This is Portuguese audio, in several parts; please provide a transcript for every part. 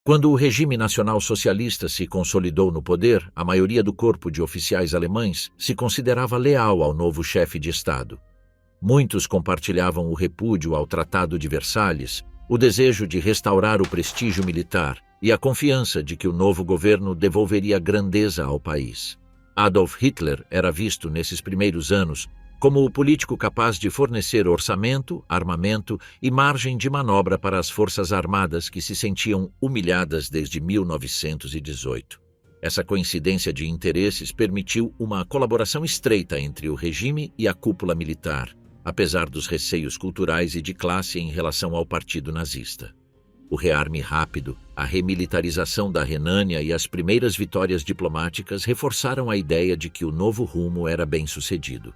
Quando o regime nacional-socialista se consolidou no poder, a maioria do corpo de oficiais alemães se considerava leal ao novo chefe de Estado. Muitos compartilhavam o repúdio ao Tratado de Versalhes, o desejo de restaurar o prestígio militar e a confiança de que o novo governo devolveria grandeza ao país. Adolf Hitler era visto nesses primeiros anos como o político capaz de fornecer orçamento, armamento e margem de manobra para as forças armadas que se sentiam humilhadas desde 1918. Essa coincidência de interesses permitiu uma colaboração estreita entre o regime e a cúpula militar, apesar dos receios culturais e de classe em relação ao partido nazista. O rearme rápido, a remilitarização da Renânia e as primeiras vitórias diplomáticas reforçaram a ideia de que o novo rumo era bem-sucedido.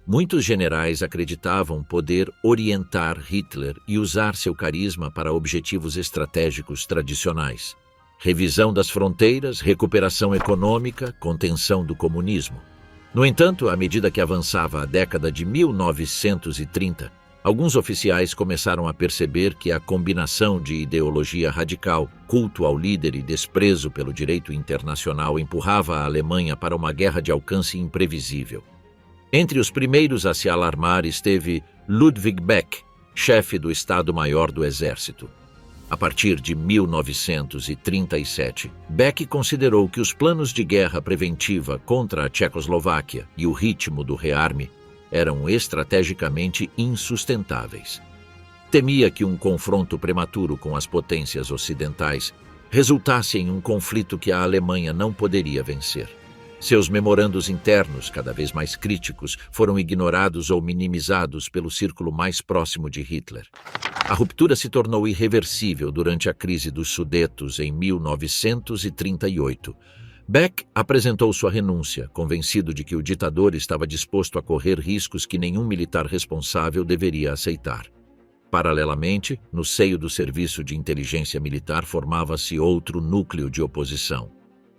Muitos generais acreditavam poder orientar Hitler e usar seu carisma para objetivos estratégicos tradicionais: revisão das fronteiras, recuperação econômica, contenção do comunismo. No entanto, à medida que avançava a década de 1930, alguns oficiais começaram a perceber que a combinação de ideologia radical, culto ao líder e desprezo pelo direito internacional empurrava a Alemanha para uma guerra de alcance imprevisível. Entre os primeiros a se alarmar esteve Ludwig Beck, chefe do Estado-Maior do Exército. A partir de 1937, Beck considerou que os planos de guerra preventiva contra a Tchecoslováquia e o ritmo do rearme eram estrategicamente insustentáveis. Temia que um confronto prematuro com as potências ocidentais resultasse em um conflito que a Alemanha não poderia vencer. Seus memorandos internos, cada vez mais críticos, foram ignorados ou minimizados pelo círculo mais próximo de Hitler. A ruptura se tornou irreversível durante a crise dos Sudetos em 1938. Beck apresentou sua renúncia, convencido de que o ditador estava disposto a correr riscos que nenhum militar responsável deveria aceitar. Paralelamente, no seio do Serviço de Inteligência Militar formava-se outro núcleo de oposição.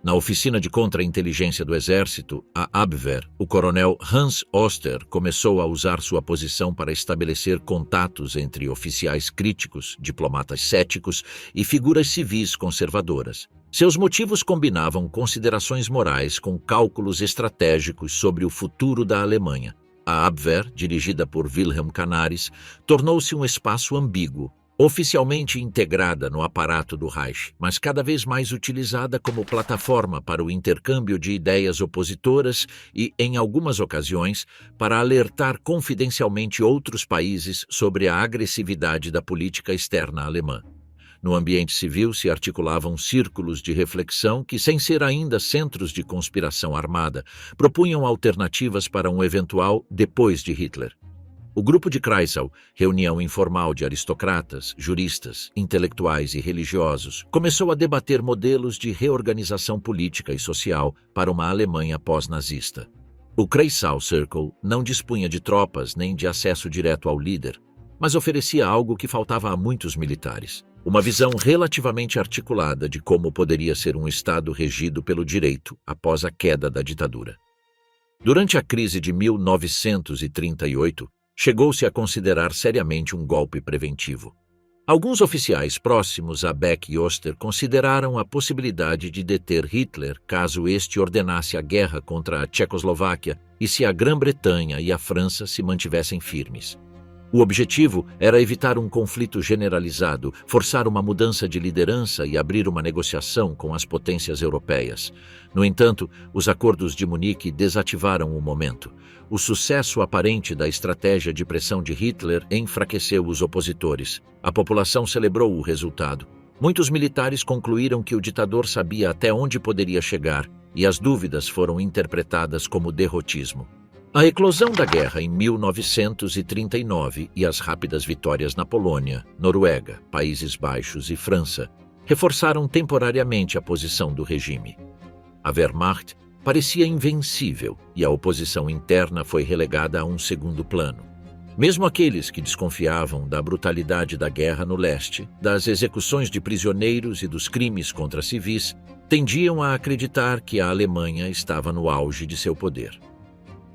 Na oficina de contra-inteligência do Exército, a Abwehr, o coronel Hans Oster começou a usar sua posição para estabelecer contatos entre oficiais críticos, diplomatas céticos e figuras civis conservadoras. Seus motivos combinavam considerações morais com cálculos estratégicos sobre o futuro da Alemanha. A Abwehr, dirigida por Wilhelm Canaris, tornou-se um espaço ambíguo, oficialmente integrada no aparato do Reich, mas cada vez mais utilizada como plataforma para o intercâmbio de ideias opositoras e, em algumas ocasiões, para alertar confidencialmente outros países sobre a agressividade da política externa alemã. No ambiente civil se articulavam círculos de reflexão que, sem ser ainda centros de conspiração armada, propunham alternativas para um eventual depois de Hitler. O grupo de Kreisau, reunião informal de aristocratas, juristas, intelectuais e religiosos, começou a debater modelos de reorganização política e social para uma Alemanha pós-nazista. O Kreisau Circle não dispunha de tropas nem de acesso direto ao líder, mas oferecia algo que faltava a muitos militares: uma visão relativamente articulada de como poderia ser um Estado regido pelo direito após a queda da ditadura. Durante a crise de 1938, chegou-se a considerar seriamente um golpe preventivo. Alguns oficiais próximos a Beck e Oster consideraram a possibilidade de deter Hitler caso este ordenasse a guerra contra a Tchecoslováquia e se a Grã-Bretanha e a França se mantivessem firmes. O objetivo era evitar um conflito generalizado, forçar uma mudança de liderança e abrir uma negociação com as potências europeias. No entanto, os acordos de Munique desativaram o momento. O sucesso aparente da estratégia de pressão de Hitler enfraqueceu os opositores. A população celebrou o resultado. Muitos militares concluíram que o ditador sabia até onde poderia chegar, e as dúvidas foram interpretadas como derrotismo. A eclosão da guerra em 1939 e as rápidas vitórias na Polônia, Noruega, Países Baixos e França reforçaram temporariamente a posição do regime. A Wehrmacht parecia invencível e a oposição interna foi relegada a um segundo plano. Mesmo aqueles que desconfiavam da brutalidade da guerra no leste, das execuções de prisioneiros e dos crimes contra civis, tendiam a acreditar que a Alemanha estava no auge de seu poder.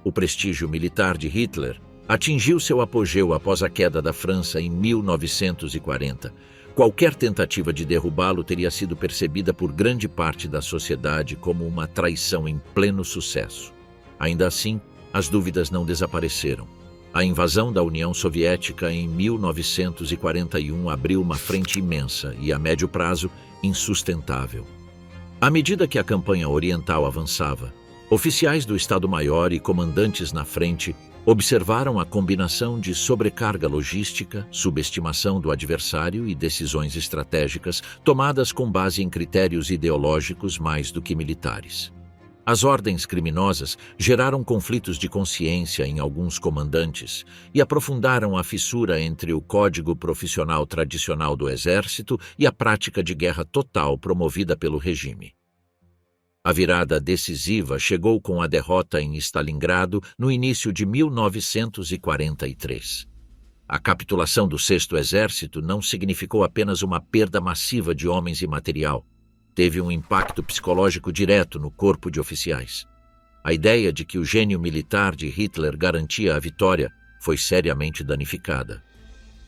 O prestígio militar de Hitler atingiu seu apogeu após a queda da França em 1940, Qualquer tentativa de derrubá-lo teria sido percebida por grande parte da sociedade como uma traição em pleno sucesso. Ainda assim, as dúvidas não desapareceram. A invasão da União Soviética em 1941 abriu uma frente imensa e, a médio prazo, insustentável. À medida que a campanha oriental avançava, oficiais do Estado-Maior e comandantes na frente observaram a combinação de sobrecarga logística, subestimação do adversário e decisões estratégicas tomadas com base em critérios ideológicos mais do que militares. As ordens criminosas geraram conflitos de consciência em alguns comandantes e aprofundaram a fissura entre o código profissional tradicional do exército e a prática de guerra total promovida pelo regime. A virada decisiva chegou com a derrota em Stalingrado no início de 1943. A capitulação do 6º Exército não significou apenas uma perda massiva de homens e material. Teve um impacto psicológico direto no corpo de oficiais. A ideia de que o gênio militar de Hitler garantia a vitória foi seriamente danificada.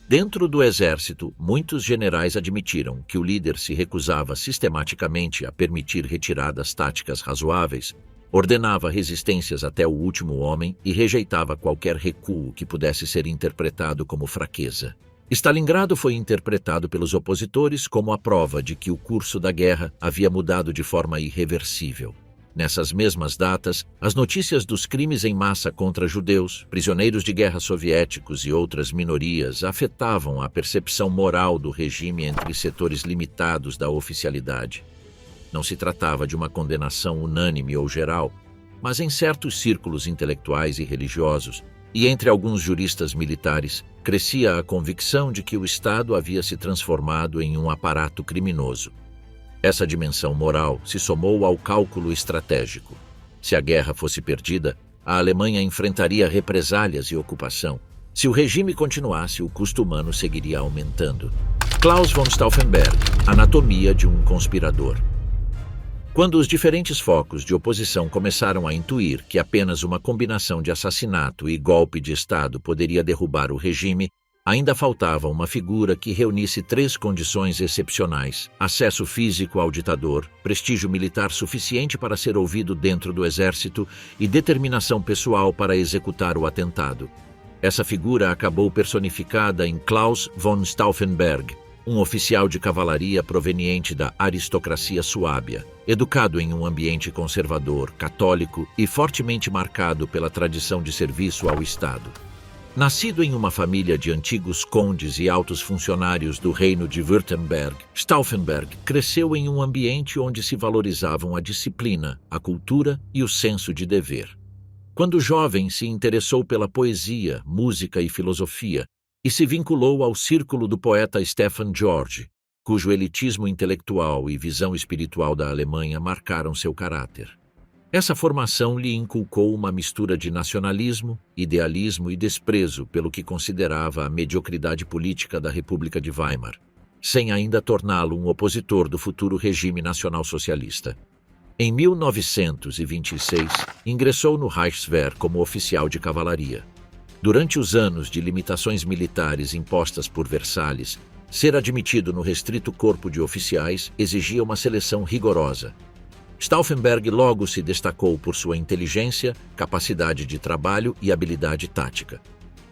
Dentro do exército, muitos generais admitiram que o líder se recusava sistematicamente a permitir retiradas táticas razoáveis, ordenava resistências até o último homem e rejeitava qualquer recuo que pudesse ser interpretado como fraqueza. Stalingrado foi interpretado pelos opositores como a prova de que o curso da guerra havia mudado de forma irreversível. Nessas mesmas datas, as notícias dos crimes em massa contra judeus, prisioneiros de guerra soviéticos e outras minorias afetavam a percepção moral do regime entre setores limitados da oficialidade. Não se tratava de uma condenação unânime ou geral, mas em certos círculos intelectuais e religiosos, e entre alguns juristas militares, crescia a convicção de que o Estado havia se transformado em um aparato criminoso. Essa dimensão moral se somou ao cálculo estratégico. Se a guerra fosse perdida, a Alemanha enfrentaria represálias e ocupação. Se o regime continuasse, o custo humano seguiria aumentando. Claus von Stauffenberg, Anatomia de um Conspirador. Quando os diferentes focos de oposição começaram a intuir que apenas uma combinação de assassinato e golpe de Estado poderia derrubar o regime, ainda faltava uma figura que reunisse 3 condições excepcionais: acesso físico ao ditador, prestígio militar suficiente para ser ouvido dentro do exército e determinação pessoal para executar o atentado. Essa figura acabou personificada em Claus von Stauffenberg, um oficial de cavalaria proveniente da aristocracia suábia, educado em um ambiente conservador, católico e fortemente marcado pela tradição de serviço ao Estado. Nascido em uma família de antigos condes e altos funcionários do reino de Württemberg, Stauffenberg cresceu em um ambiente onde se valorizavam a disciplina, a cultura e o senso de dever. Quando jovem, se interessou pela poesia, música e filosofia e se vinculou ao círculo do poeta Stefan George, cujo elitismo intelectual e visão espiritual da Alemanha marcaram seu caráter. Essa formação lhe inculcou uma mistura de nacionalismo, idealismo e desprezo pelo que considerava a mediocridade política da República de Weimar, sem ainda torná-lo um opositor do futuro regime nacional-socialista. Em 1926, ingressou no Reichswehr como oficial de cavalaria. Durante os anos de limitações militares impostas por Versalhes, ser admitido no restrito corpo de oficiais exigia uma seleção rigorosa. Stauffenberg logo se destacou por sua inteligência, capacidade de trabalho e habilidade tática.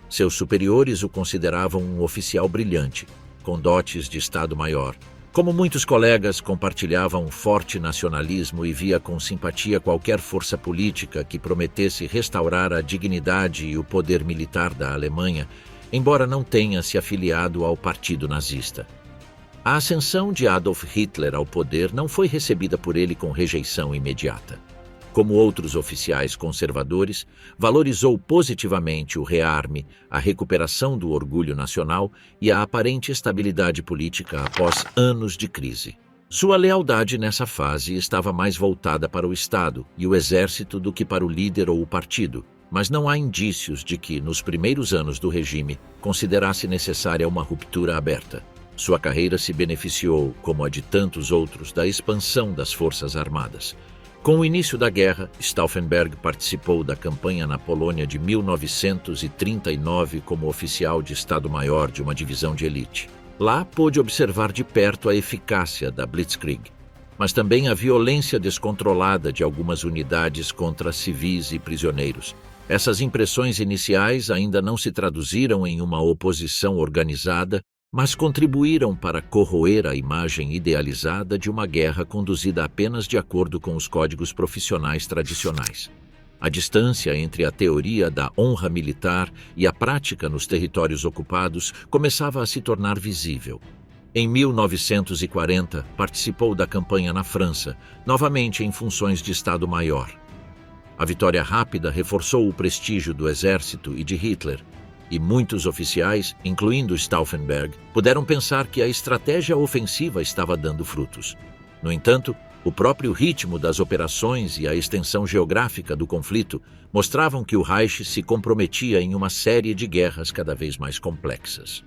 Seus superiores o consideravam um oficial brilhante, com dotes de Estado-Maior. Como muitos colegas, compartilhava um forte nacionalismo e via com simpatia qualquer força política que prometesse restaurar a dignidade e o poder militar da Alemanha, embora não tenha se afiliado ao partido nazista. A ascensão de Adolf Hitler ao poder não foi recebida por ele com rejeição imediata. Como outros oficiais conservadores, valorizou positivamente o rearme, a recuperação do orgulho nacional e a aparente estabilidade política após anos de crise. Sua lealdade nessa fase estava mais voltada para o Estado e o exército do que para o líder ou o partido, mas não há indícios de que, nos primeiros anos do regime, considerasse necessária uma ruptura aberta. Sua carreira se beneficiou, como a de tantos outros, da expansão das Forças Armadas. Com o início da guerra, Stauffenberg participou da campanha na Polônia de 1939 como oficial de Estado-Maior de uma divisão de elite. Lá pôde observar de perto a eficácia da Blitzkrieg, mas também a violência descontrolada de algumas unidades contra civis e prisioneiros. Essas impressões iniciais ainda não se traduziram em uma oposição organizada, mas contribuíram para corroer a imagem idealizada de uma guerra conduzida apenas de acordo com os códigos profissionais tradicionais. A distância entre a teoria da honra militar e a prática nos territórios ocupados começava a se tornar visível. Em 1940, participou da campanha na França, novamente em funções de Estado-Maior. A vitória rápida reforçou o prestígio do exército e de Hitler, e muitos oficiais, incluindo Stauffenberg, puderam pensar que a estratégia ofensiva estava dando frutos. No entanto, o próprio ritmo das operações e a extensão geográfica do conflito mostravam que o Reich se comprometia em uma série de guerras cada vez mais complexas.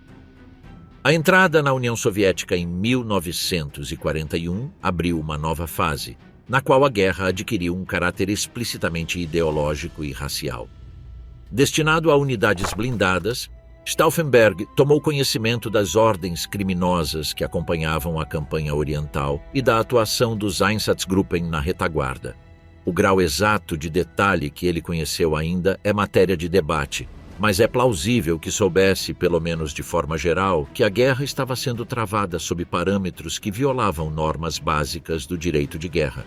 A entrada na União Soviética em 1941 abriu uma nova fase, na qual a guerra adquiriu um caráter explicitamente ideológico e racial. Destinado a unidades blindadas, Stauffenberg tomou conhecimento das ordens criminosas que acompanhavam a campanha oriental e da atuação dos Einsatzgruppen na retaguarda. O grau exato de detalhe que ele conheceu ainda é matéria de debate, mas é plausível que soubesse, pelo menos de forma geral, que a guerra estava sendo travada sob parâmetros que violavam normas básicas do direito de guerra.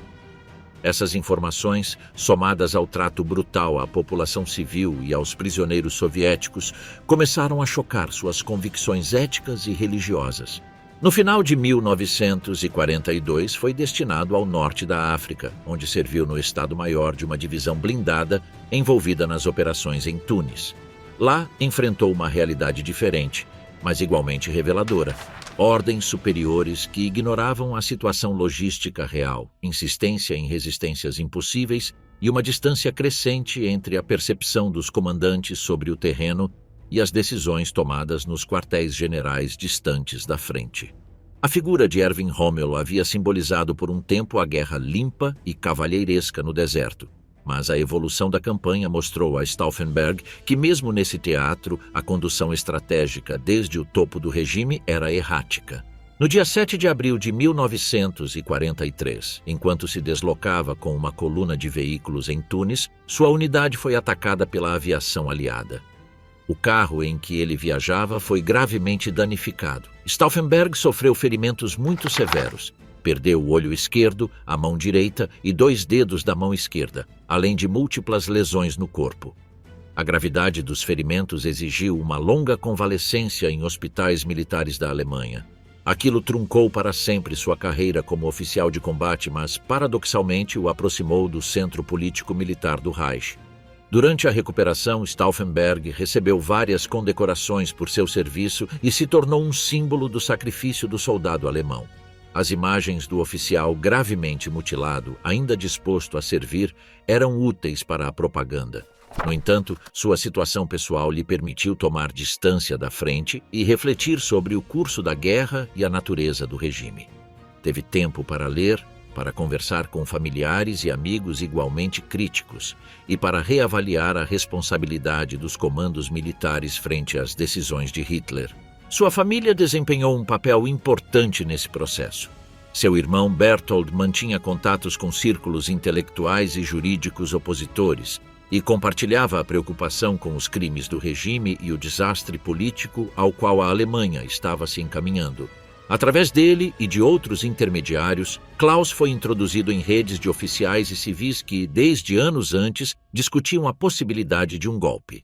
Essas informações, somadas ao trato brutal à população civil e aos prisioneiros soviéticos, começaram a chocar suas convicções éticas e religiosas. No final de 1942, foi destinado ao norte da África, onde serviu no Estado-Maior de uma divisão blindada envolvida nas operações em Tunis. Lá, enfrentou uma realidade diferente, mas igualmente reveladora. Ordens superiores que ignoravam a situação logística real, insistência em resistências impossíveis e uma distância crescente entre a percepção dos comandantes sobre o terreno e as decisões tomadas nos quartéis generais distantes da frente. A figura de Erwin Rommel havia simbolizado por um tempo a guerra limpa e cavalheiresca no deserto, mas a evolução da campanha mostrou a Stauffenberg que mesmo nesse teatro, a condução estratégica desde o topo do regime era errática. No dia 7 de abril de 1943, enquanto se deslocava com uma coluna de veículos em Tunis, sua unidade foi atacada pela aviação aliada. O carro em que ele viajava foi gravemente danificado. Stauffenberg sofreu ferimentos muito severos. Perdeu o olho esquerdo, a mão direita e 2 dedos da mão esquerda, além de múltiplas lesões no corpo. A gravidade dos ferimentos exigiu uma longa convalescência em hospitais militares da Alemanha. Aquilo truncou para sempre sua carreira como oficial de combate, mas, paradoxalmente, o aproximou do centro político-militar do Reich. Durante a recuperação, Stauffenberg recebeu várias condecorações por seu serviço e se tornou um símbolo do sacrifício do soldado alemão. As imagens do oficial gravemente mutilado, ainda disposto a servir, eram úteis para a propaganda. No entanto, sua situação pessoal lhe permitiu tomar distância da frente e refletir sobre o curso da guerra e a natureza do regime. Teve tempo para ler, para conversar com familiares e amigos igualmente críticos e para reavaliar a responsabilidade dos comandos militares frente às decisões de Hitler. Sua família desempenhou um papel importante nesse processo. Seu irmão Berthold mantinha contatos com círculos intelectuais e jurídicos opositores e compartilhava a preocupação com os crimes do regime e o desastre político ao qual a Alemanha estava se encaminhando. Através dele e de outros intermediários, Klaus foi introduzido em redes de oficiais e civis que, desde anos antes, discutiam a possibilidade de um golpe.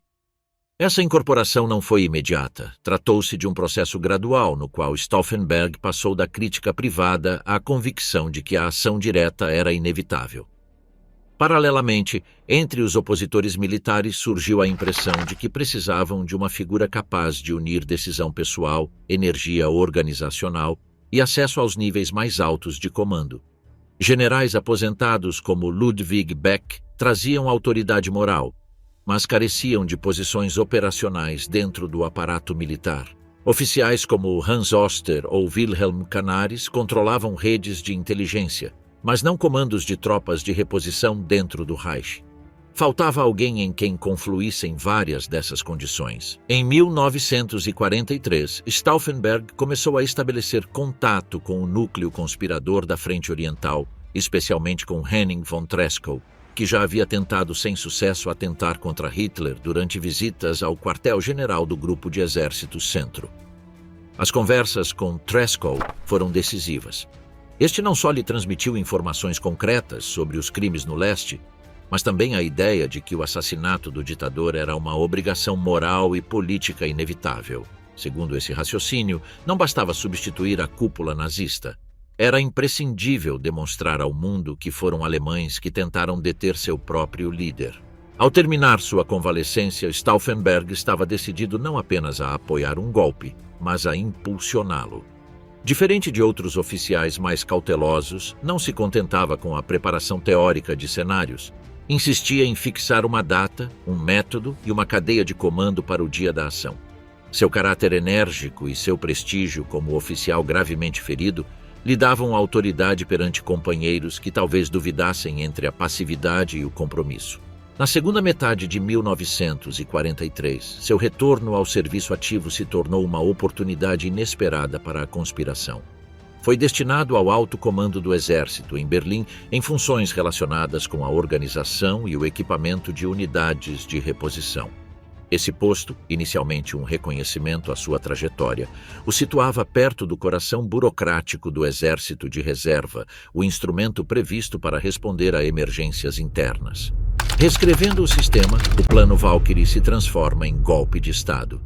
Essa incorporação não foi imediata. Tratou-se de um processo gradual no qual Stauffenberg passou da crítica privada à convicção de que a ação direta era inevitável. Paralelamente, entre os opositores militares surgiu a impressão de que precisavam de uma figura capaz de unir decisão pessoal, energia organizacional e acesso aos níveis mais altos de comando. Generais aposentados como Ludwig Beck traziam autoridade moral, mas careciam de posições operacionais dentro do aparato militar. Oficiais como Hans Oster ou Wilhelm Canaris controlavam redes de inteligência, mas não comandos de tropas de reposição dentro do Reich. Faltava alguém em quem confluíssem várias dessas condições. Em 1943, Stauffenberg começou a estabelecer contato com o núcleo conspirador da Frente Oriental, especialmente com Henning von Treschow, que já havia tentado sem sucesso atentar contra Hitler durante visitas ao quartel-general do Grupo de Exércitos Centro. As conversas com Treschow foram decisivas. Este não só lhe transmitiu informações concretas sobre os crimes no leste, mas também a ideia de que o assassinato do ditador era uma obrigação moral e política inevitável. Segundo esse raciocínio, não bastava substituir a cúpula nazista. Era imprescindível demonstrar ao mundo que foram alemães que tentaram deter seu próprio líder. Ao terminar sua convalescência, Stauffenberg estava decidido não apenas a apoiar um golpe, mas a impulsioná-lo. Diferente de outros oficiais mais cautelosos, não se contentava com a preparação teórica de cenários. Insistia em fixar uma data, um método e uma cadeia de comando para o dia da ação. Seu caráter enérgico e seu prestígio como oficial gravemente ferido lhe davam autoridade perante companheiros que talvez duvidassem entre a passividade e o compromisso. Na segunda metade de 1943, seu retorno ao serviço ativo se tornou uma oportunidade inesperada para a conspiração. Foi destinado ao alto comando do Exército, em Berlim, em funções relacionadas com a organização e o equipamento de unidades de reposição. Esse posto, inicialmente um reconhecimento à sua trajetória, o situava perto do coração burocrático do Exército de Reserva, o instrumento previsto para responder a emergências internas. Reescrevendo o sistema, o Plano Valkyrie se transforma em golpe de Estado.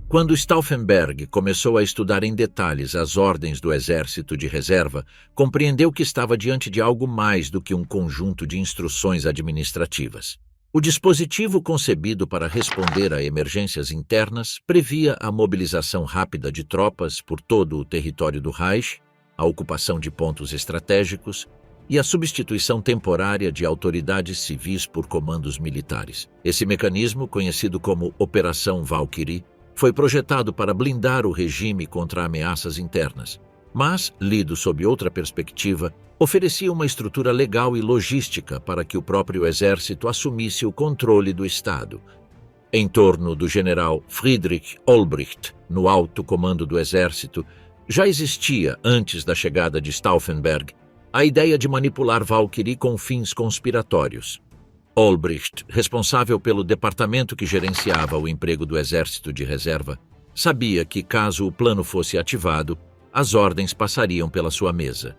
Quando Stauffenberg começou a estudar em detalhes as ordens do Exército de Reserva, compreendeu que estava diante de algo mais do que um conjunto de instruções administrativas. O dispositivo concebido para responder a emergências internas previa a mobilização rápida de tropas por todo o território do Reich, a ocupação de pontos estratégicos e a substituição temporária de autoridades civis por comandos militares. Esse mecanismo, conhecido como Operação Valkyrie, foi projetado para blindar o regime contra ameaças internas, mas, lido sob outra perspectiva, oferecia uma estrutura legal e logística para que o próprio exército assumisse o controle do Estado. Em torno do general Friedrich Olbricht, no alto comando do exército, já existia, antes da chegada de Stauffenberg, a ideia de manipular Valkyrie com fins conspiratórios. Olbricht, responsável pelo departamento que gerenciava o emprego do Exército de Reserva, sabia que, caso o plano fosse ativado, as ordens passariam pela sua mesa.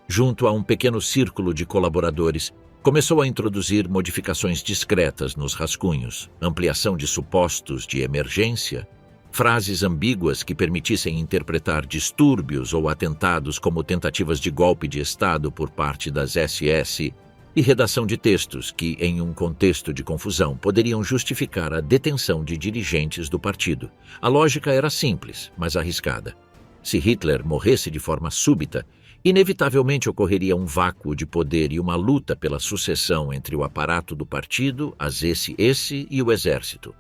Junto a um pequeno círculo de colaboradores, começou a introduzir modificações discretas nos rascunhos, ampliação de supostos de emergência, frases ambíguas que permitissem interpretar distúrbios ou atentados como tentativas de golpe de Estado por parte das SS, e redação de textos que, em um contexto de confusão, poderiam justificar a detenção de dirigentes do partido. A lógica era simples, mas arriscada. Se Hitler morresse de forma súbita, inevitavelmente ocorreria um vácuo de poder e uma luta pela sucessão entre o aparato do partido, as SS e o exército.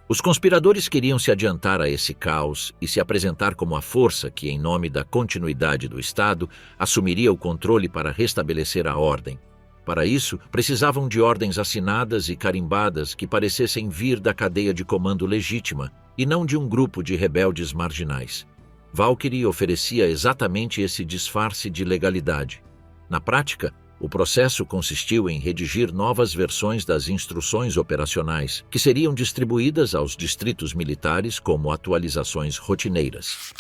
Os conspiradores queriam se adiantar a esse caos e se apresentar como a força que, em nome da continuidade do Estado, assumiria o controle para restabelecer a ordem. Para isso, precisavam de ordens assinadas e carimbadas que parecessem vir da cadeia de comando legítima e não de um grupo de rebeldes marginais. Valkyrie oferecia exatamente esse disfarce de legalidade. Na prática, o processo consistiu em redigir novas versões das instruções operacionais, que seriam distribuídas aos distritos militares como atualizações rotineiras.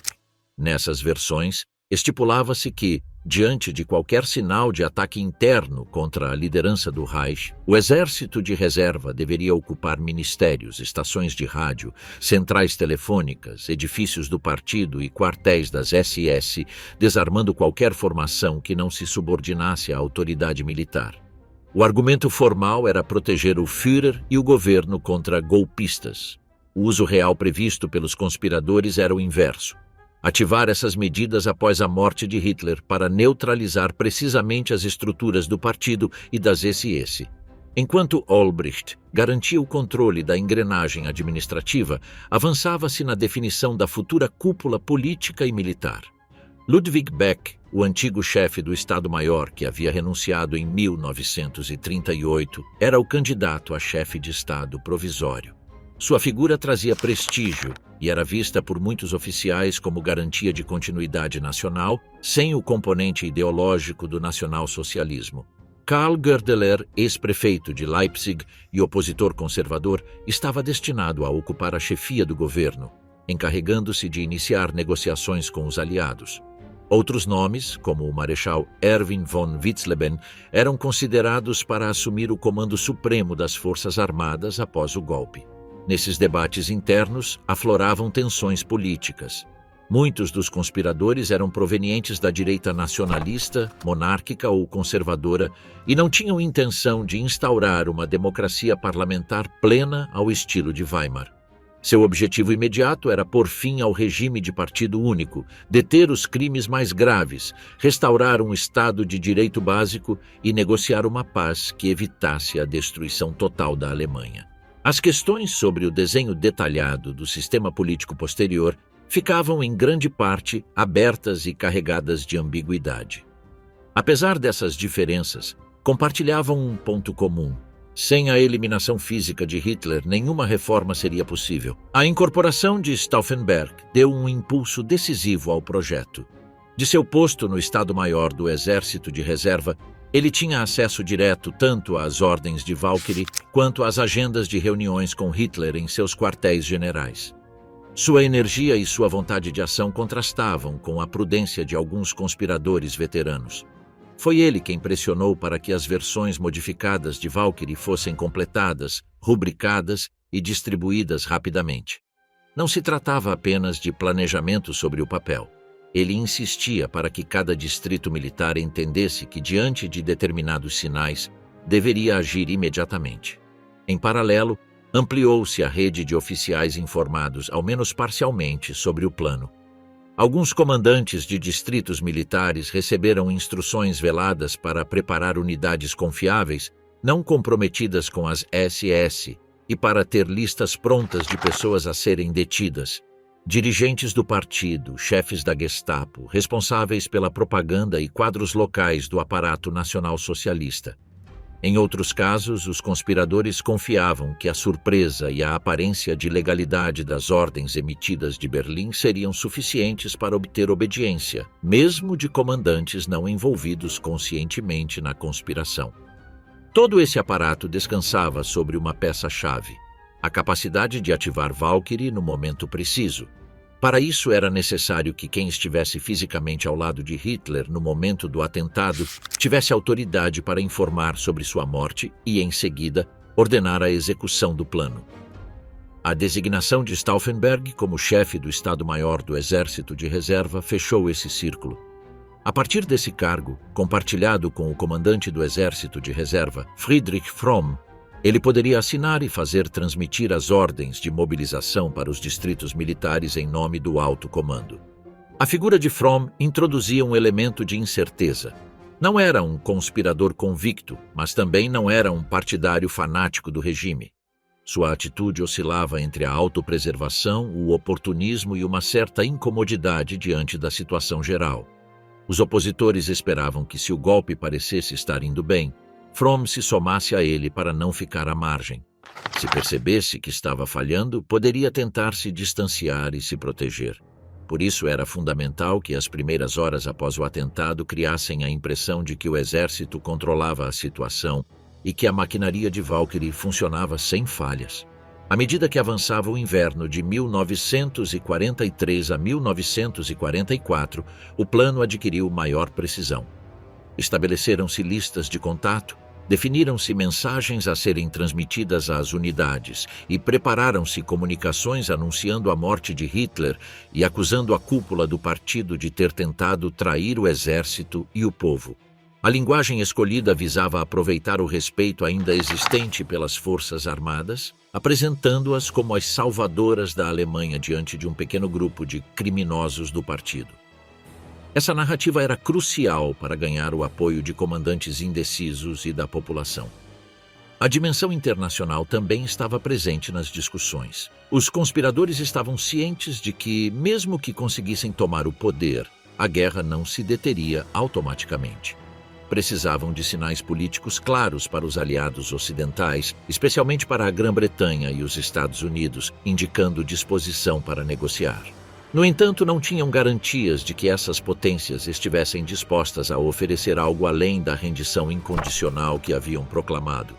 Nessas versões, estipulava-se que, diante de qualquer sinal de ataque interno contra a liderança do Reich, o Exército de Reserva deveria ocupar ministérios, estações de rádio, centrais telefônicas, edifícios do partido e quartéis das SS, desarmando qualquer formação que não se subordinasse à autoridade militar. O argumento formal era proteger o Führer e o governo contra golpistas. O uso real previsto pelos conspiradores era o inverso: ativar essas medidas após a morte de Hitler para neutralizar precisamente as estruturas do partido e das SS. Enquanto Olbricht garantia o controle da engrenagem administrativa, avançava-se na definição da futura cúpula política e militar. Ludwig Beck, o antigo chefe do Estado-Maior que havia renunciado em 1938, era o candidato a chefe de Estado provisório. Sua figura trazia prestígio e era vista por muitos oficiais como garantia de continuidade nacional, sem o componente ideológico do nacionalsocialismo. Karl Goerdeler, ex-prefeito de Leipzig e opositor conservador, estava destinado a ocupar a chefia do governo, encarregando-se de iniciar negociações com os aliados. Outros nomes, como o Marechal Erwin von Witzleben, eram considerados para assumir o comando supremo das Forças Armadas após o golpe. Nesses debates internos, afloravam tensões políticas. Muitos dos conspiradores eram provenientes da direita nacionalista, monárquica ou conservadora e não tinham intenção de instaurar uma democracia parlamentar plena ao estilo de Weimar. Seu objetivo imediato era pôr fim ao regime de partido único, deter os crimes mais graves, restaurar um Estado de direito básico e negociar uma paz que evitasse a destruição total da Alemanha. As questões sobre o desenho detalhado do sistema político posterior ficavam em grande parte abertas e carregadas de ambiguidade. Apesar dessas diferenças, compartilhavam um ponto comum. Sem a eliminação física de Hitler, nenhuma reforma seria possível. A incorporação de Stauffenberg deu um impulso decisivo ao projeto. De seu posto no Estado-Maior do Exército de Reserva, ele tinha acesso direto tanto às ordens de Valkyrie quanto às agendas de reuniões com Hitler em seus quartéis generais. Sua energia e sua vontade de ação contrastavam com a prudência de alguns conspiradores veteranos. Foi ele quem pressionou para que as versões modificadas de Valkyrie fossem completadas, rubricadas e distribuídas rapidamente. Não se tratava apenas de planejamento sobre o papel. Ele insistia para que cada distrito militar entendesse que, diante de determinados sinais, deveria agir imediatamente. Em paralelo, ampliou-se a rede de oficiais informados, ao menos parcialmente, sobre o plano. Alguns comandantes de distritos militares receberam instruções veladas para preparar unidades confiáveis, não comprometidas com as SS, e para ter listas prontas de pessoas a serem detidas. Dirigentes do partido, chefes da Gestapo, responsáveis pela propaganda e quadros locais do aparato nacional-socialista. Em outros casos, os conspiradores confiavam que a surpresa e a aparência de legalidade das ordens emitidas de Berlim seriam suficientes para obter obediência, mesmo de comandantes não envolvidos conscientemente na conspiração. Todo esse aparato descansava sobre uma peça-chave: a capacidade de ativar Valkyrie no momento preciso. Para isso era necessário que quem estivesse fisicamente ao lado de Hitler no momento do atentado tivesse autoridade para informar sobre sua morte e, em seguida, ordenar a execução do plano. A designação de Stauffenberg como chefe do Estado-Maior do Exército de Reserva fechou esse círculo. A partir desse cargo, compartilhado com o comandante do Exército de Reserva, Friedrich Fromm, ele poderia assinar e fazer transmitir as ordens de mobilização para os distritos militares em nome do alto comando. A figura de Fromm introduzia um elemento de incerteza. Não era um conspirador convicto, mas também não era um partidário fanático do regime. Sua atitude oscilava entre a autopreservação, o oportunismo e uma certa incomodidade diante da situação geral. Os opositores esperavam que, se o golpe parecesse estar indo bem, Fromm se somasse a ele para não ficar à margem. Se percebesse que estava falhando, poderia tentar se distanciar e se proteger. Por isso era fundamental que as primeiras horas após o atentado criassem a impressão de que o exército controlava a situação e que a maquinaria de Valkyrie funcionava sem falhas. À medida que avançava o inverno de 1943 a 1944, o plano adquiriu maior precisão. Estabeleceram-se listas de contato, definiram-se mensagens a serem transmitidas às unidades e prepararam-se comunicações anunciando a morte de Hitler e acusando a cúpula do partido de ter tentado trair o exército e o povo. A linguagem escolhida visava aproveitar o respeito ainda existente pelas forças armadas, apresentando-as como as salvadoras da Alemanha diante de um pequeno grupo de criminosos do partido. Essa narrativa era crucial para ganhar o apoio de comandantes indecisos e da população. A dimensão internacional também estava presente nas discussões. Os conspiradores estavam cientes de que, mesmo que conseguissem tomar o poder, a guerra não se deteria automaticamente. Precisavam de sinais políticos claros para os aliados ocidentais, especialmente para a Grã-Bretanha e os Estados Unidos, indicando disposição para negociar. No entanto, não tinham garantias de que essas potências estivessem dispostas a oferecer algo além da rendição incondicional que haviam proclamado.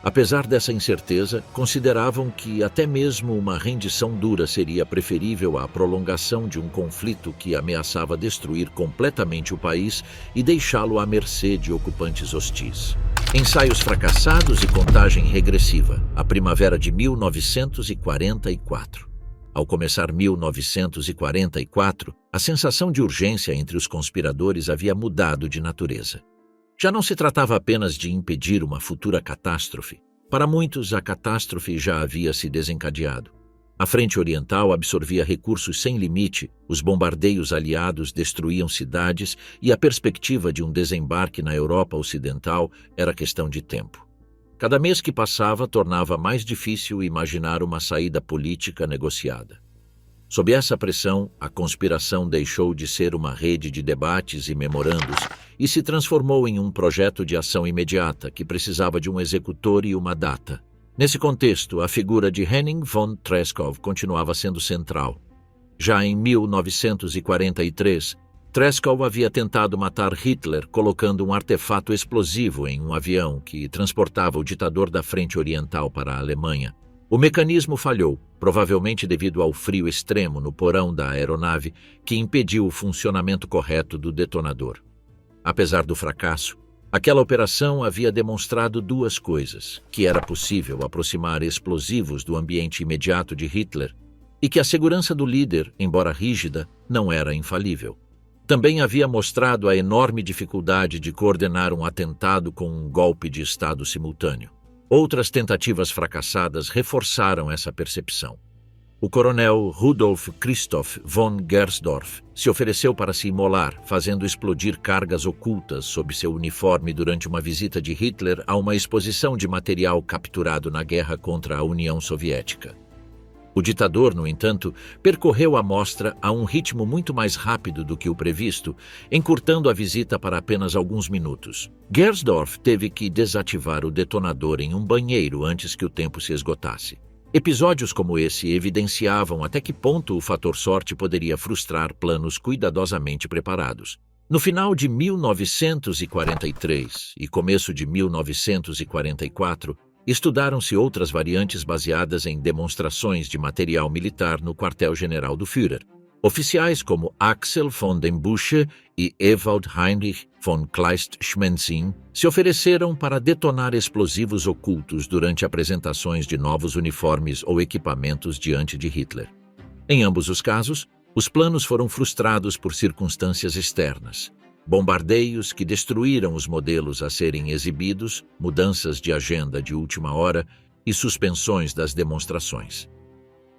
Apesar dessa incerteza, consideravam que até mesmo uma rendição dura seria preferível à prolongação de um conflito que ameaçava destruir completamente o país e deixá-lo à mercê de ocupantes hostis. Ensaios fracassados e contagem regressiva. A primavera de 1944. Ao começar 1944, a sensação de urgência entre os conspiradores havia mudado de natureza. Já não se tratava apenas de impedir uma futura catástrofe. Para muitos, a catástrofe já havia se desencadeado. A frente oriental absorvia recursos sem limite, os bombardeios aliados destruíam cidades e a perspectiva de um desembarque na Europa Ocidental era questão de tempo. Cada mês que passava tornava mais difícil imaginar uma saída política negociada. Sob essa pressão, a conspiração deixou de ser uma rede de debates e memorandos e se transformou em um projeto de ação imediata que precisava de um executor e uma data. Nesse contexto, a figura de Henning von Treschow continuava sendo central. Já em 1943, Treschow havia tentado matar Hitler colocando um artefato explosivo em um avião que transportava o ditador da Frente Oriental para a Alemanha. O mecanismo falhou, provavelmente devido ao frio extremo no porão da aeronave, que impediu o funcionamento correto do detonador. Apesar do fracasso, aquela operação havia demonstrado duas coisas: que era possível aproximar explosivos do ambiente imediato de Hitler e que a segurança do líder, embora rígida, não era infalível. Também havia mostrado a enorme dificuldade de coordenar um atentado com um golpe de Estado simultâneo. Outras tentativas fracassadas reforçaram essa percepção. O coronel Rudolf Christoph von Gersdorff se ofereceu para se imolar, fazendo explodir cargas ocultas sob seu uniforme durante uma visita de Hitler a uma exposição de material capturado na guerra contra a União Soviética. O ditador, no entanto, percorreu a mostra a um ritmo muito mais rápido do que o previsto, encurtando a visita para apenas alguns minutos. Gersdorff teve que desativar o detonador em um banheiro antes que o tempo se esgotasse. Episódios como esse evidenciavam até que ponto o fator sorte poderia frustrar planos cuidadosamente preparados. No final de 1943 e começo de 1944, estudaram-se outras variantes baseadas em demonstrações de material militar no quartel-general do Führer. Oficiais como Axel von den Busche e Ewald Heinrich von Kleist-Schmencin se ofereceram para detonar explosivos ocultos durante apresentações de novos uniformes ou equipamentos diante de Hitler. Em ambos os casos, os planos foram frustrados por circunstâncias externas. Bombardeios que destruíram os modelos a serem exibidos, mudanças de agenda de última hora e suspensões das demonstrações.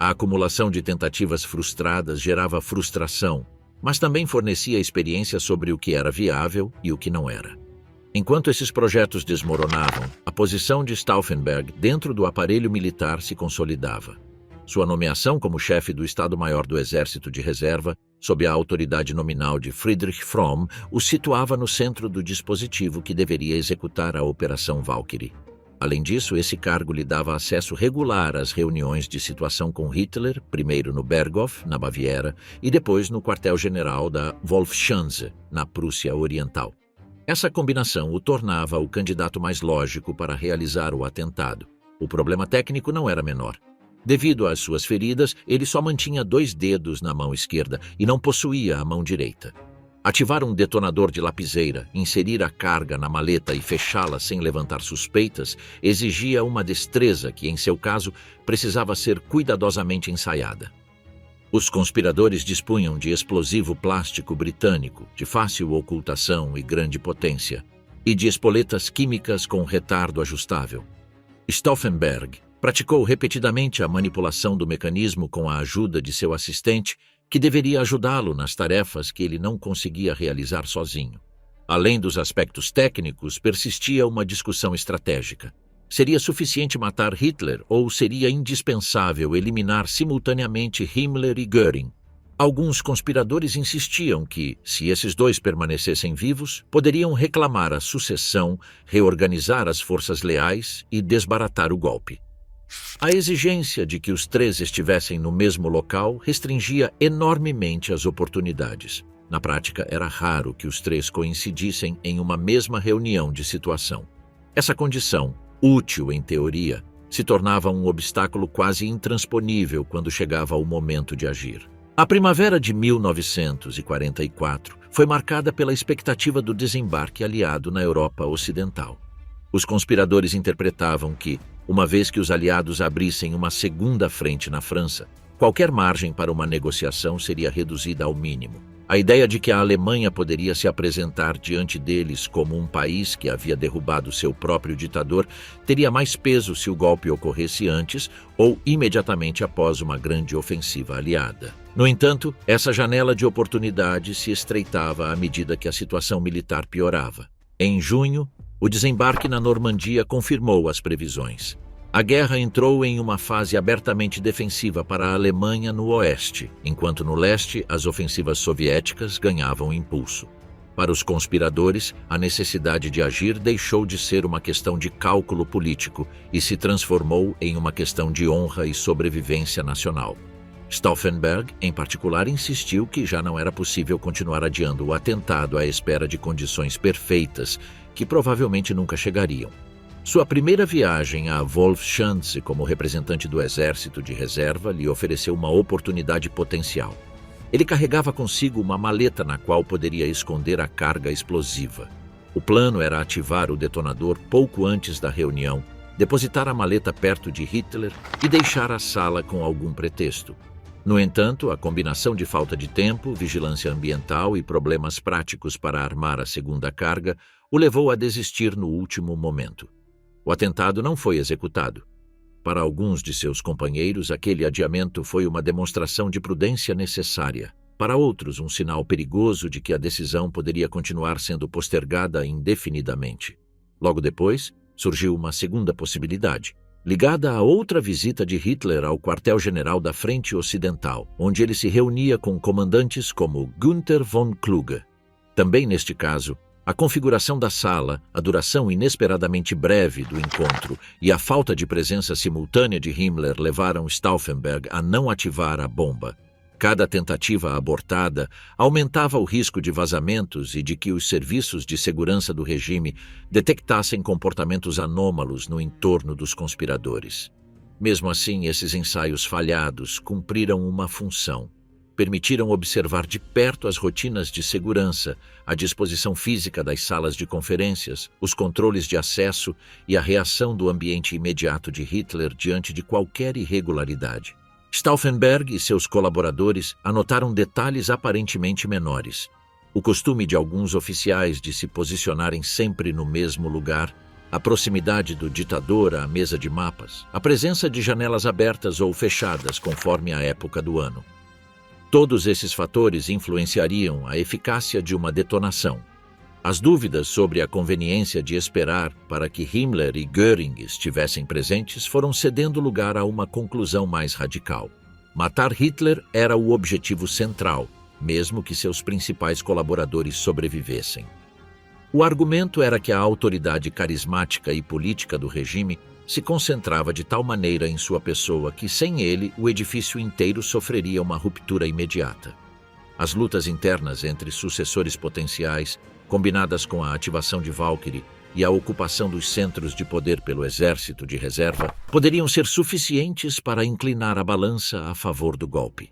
A acumulação de tentativas frustradas gerava frustração, mas também fornecia experiência sobre o que era viável e o que não era. Enquanto esses projetos desmoronavam, a posição de Stauffenberg dentro do aparelho militar se consolidava. Sua nomeação como chefe do Estado-Maior do Exército de Reserva, sob a autoridade nominal de Friedrich Fromm, o situava no centro do dispositivo que deveria executar a Operação Valkyrie. Além disso, esse cargo lhe dava acesso regular às reuniões de situação com Hitler, primeiro no Berghof, na Baviera, e depois no quartel-general da Wolfschanze, na Prússia Oriental. Essa combinação o tornava o candidato mais lógico para realizar o atentado. O problema técnico não era menor. Devido às suas feridas, ele só mantinha 2 dedos na mão esquerda e não possuía a mão direita. Ativar um detonador de lapiseira, inserir a carga na maleta e fechá-la sem levantar suspeitas exigia uma destreza que, em seu caso, precisava ser cuidadosamente ensaiada. Os conspiradores dispunham de explosivo plástico britânico, de fácil ocultação e grande potência, e de espoletas químicas com retardo ajustável. Stauffenberg praticou repetidamente a manipulação do mecanismo com a ajuda de seu assistente, que deveria ajudá-lo nas tarefas que ele não conseguia realizar sozinho. Além dos aspectos técnicos, persistia uma discussão estratégica. Seria suficiente matar Hitler ou seria indispensável eliminar simultaneamente Himmler e Göring? Alguns conspiradores insistiam que, se esses dois permanecessem vivos, poderiam reclamar a sucessão, reorganizar as forças leais e desbaratar o golpe. A exigência de que os três estivessem no mesmo local restringia enormemente as oportunidades. Na prática, era raro que os três coincidissem em uma mesma reunião de situação. Essa condição, útil em teoria, se tornava um obstáculo quase intransponível quando chegava o momento de agir. A primavera de 1944 foi marcada pela expectativa do desembarque aliado na Europa Ocidental. Os conspiradores interpretavam que, uma vez que os aliados abrissem uma segunda frente na França, qualquer margem para uma negociação seria reduzida ao mínimo. A ideia de que a Alemanha poderia se apresentar diante deles como um país que havia derrubado seu próprio ditador teria mais peso se o golpe ocorresse antes ou imediatamente após uma grande ofensiva aliada. No entanto, essa janela de oportunidade se estreitava à medida que a situação militar piorava. Em junho, o desembarque na Normandia confirmou as previsões. A guerra entrou em uma fase abertamente defensiva para a Alemanha no oeste, enquanto no leste as ofensivas soviéticas ganhavam impulso. Para os conspiradores, a necessidade de agir deixou de ser uma questão de cálculo político e se transformou em uma questão de honra e sobrevivência nacional. Stauffenberg, em particular, insistiu que já não era possível continuar adiando o atentado à espera de condições perfeitas, que provavelmente nunca chegariam. Sua primeira viagem a Wolfschanze como representante do exército de reserva lhe ofereceu uma oportunidade potencial. Ele carregava consigo uma maleta na qual poderia esconder a carga explosiva. O plano era ativar o detonador pouco antes da reunião, depositar a maleta perto de Hitler e deixar a sala com algum pretexto. No entanto, a combinação de falta de tempo, vigilância ambiental e problemas práticos para armar a segunda carga o levou a desistir no último momento. O atentado não foi executado. Para alguns de seus companheiros, aquele adiamento foi uma demonstração de prudência necessária. Para outros, um sinal perigoso de que a decisão poderia continuar sendo postergada indefinidamente. Logo depois, surgiu uma segunda possibilidade, ligada a outra visita de Hitler ao quartel-general da Frente Ocidental, onde ele se reunia com comandantes como Günther von Kluge. Também neste caso, a configuração da sala, a duração inesperadamente breve do encontro e a falta de presença simultânea de Himmler levaram Stauffenberg a não ativar a bomba. Cada tentativa abortada aumentava o risco de vazamentos e de que os serviços de segurança do regime detectassem comportamentos anômalos no entorno dos conspiradores. Mesmo assim, esses ensaios falhados cumpriram uma função. Permitiram observar de perto as rotinas de segurança, a disposição física das salas de conferências, os controles de acesso e a reação do ambiente imediato de Hitler diante de qualquer irregularidade. Stauffenberg e seus colaboradores anotaram detalhes aparentemente menores. O costume de alguns oficiais de se posicionarem sempre no mesmo lugar, a proximidade do ditador à mesa de mapas, a presença de janelas abertas ou fechadas conforme a época do ano. Todos esses fatores influenciariam a eficácia de uma detonação. As dúvidas sobre a conveniência de esperar para que Himmler e Göring estivessem presentes foram cedendo lugar a uma conclusão mais radical. Matar Hitler era o objetivo central, mesmo que seus principais colaboradores sobrevivessem. O argumento era que a autoridade carismática e política do regime se concentrava de tal maneira em sua pessoa que, sem ele, o edifício inteiro sofreria uma ruptura imediata. As lutas internas entre sucessores potenciais, combinadas com a ativação de Valkyrie e a ocupação dos centros de poder pelo exército de reserva, poderiam ser suficientes para inclinar a balança a favor do golpe.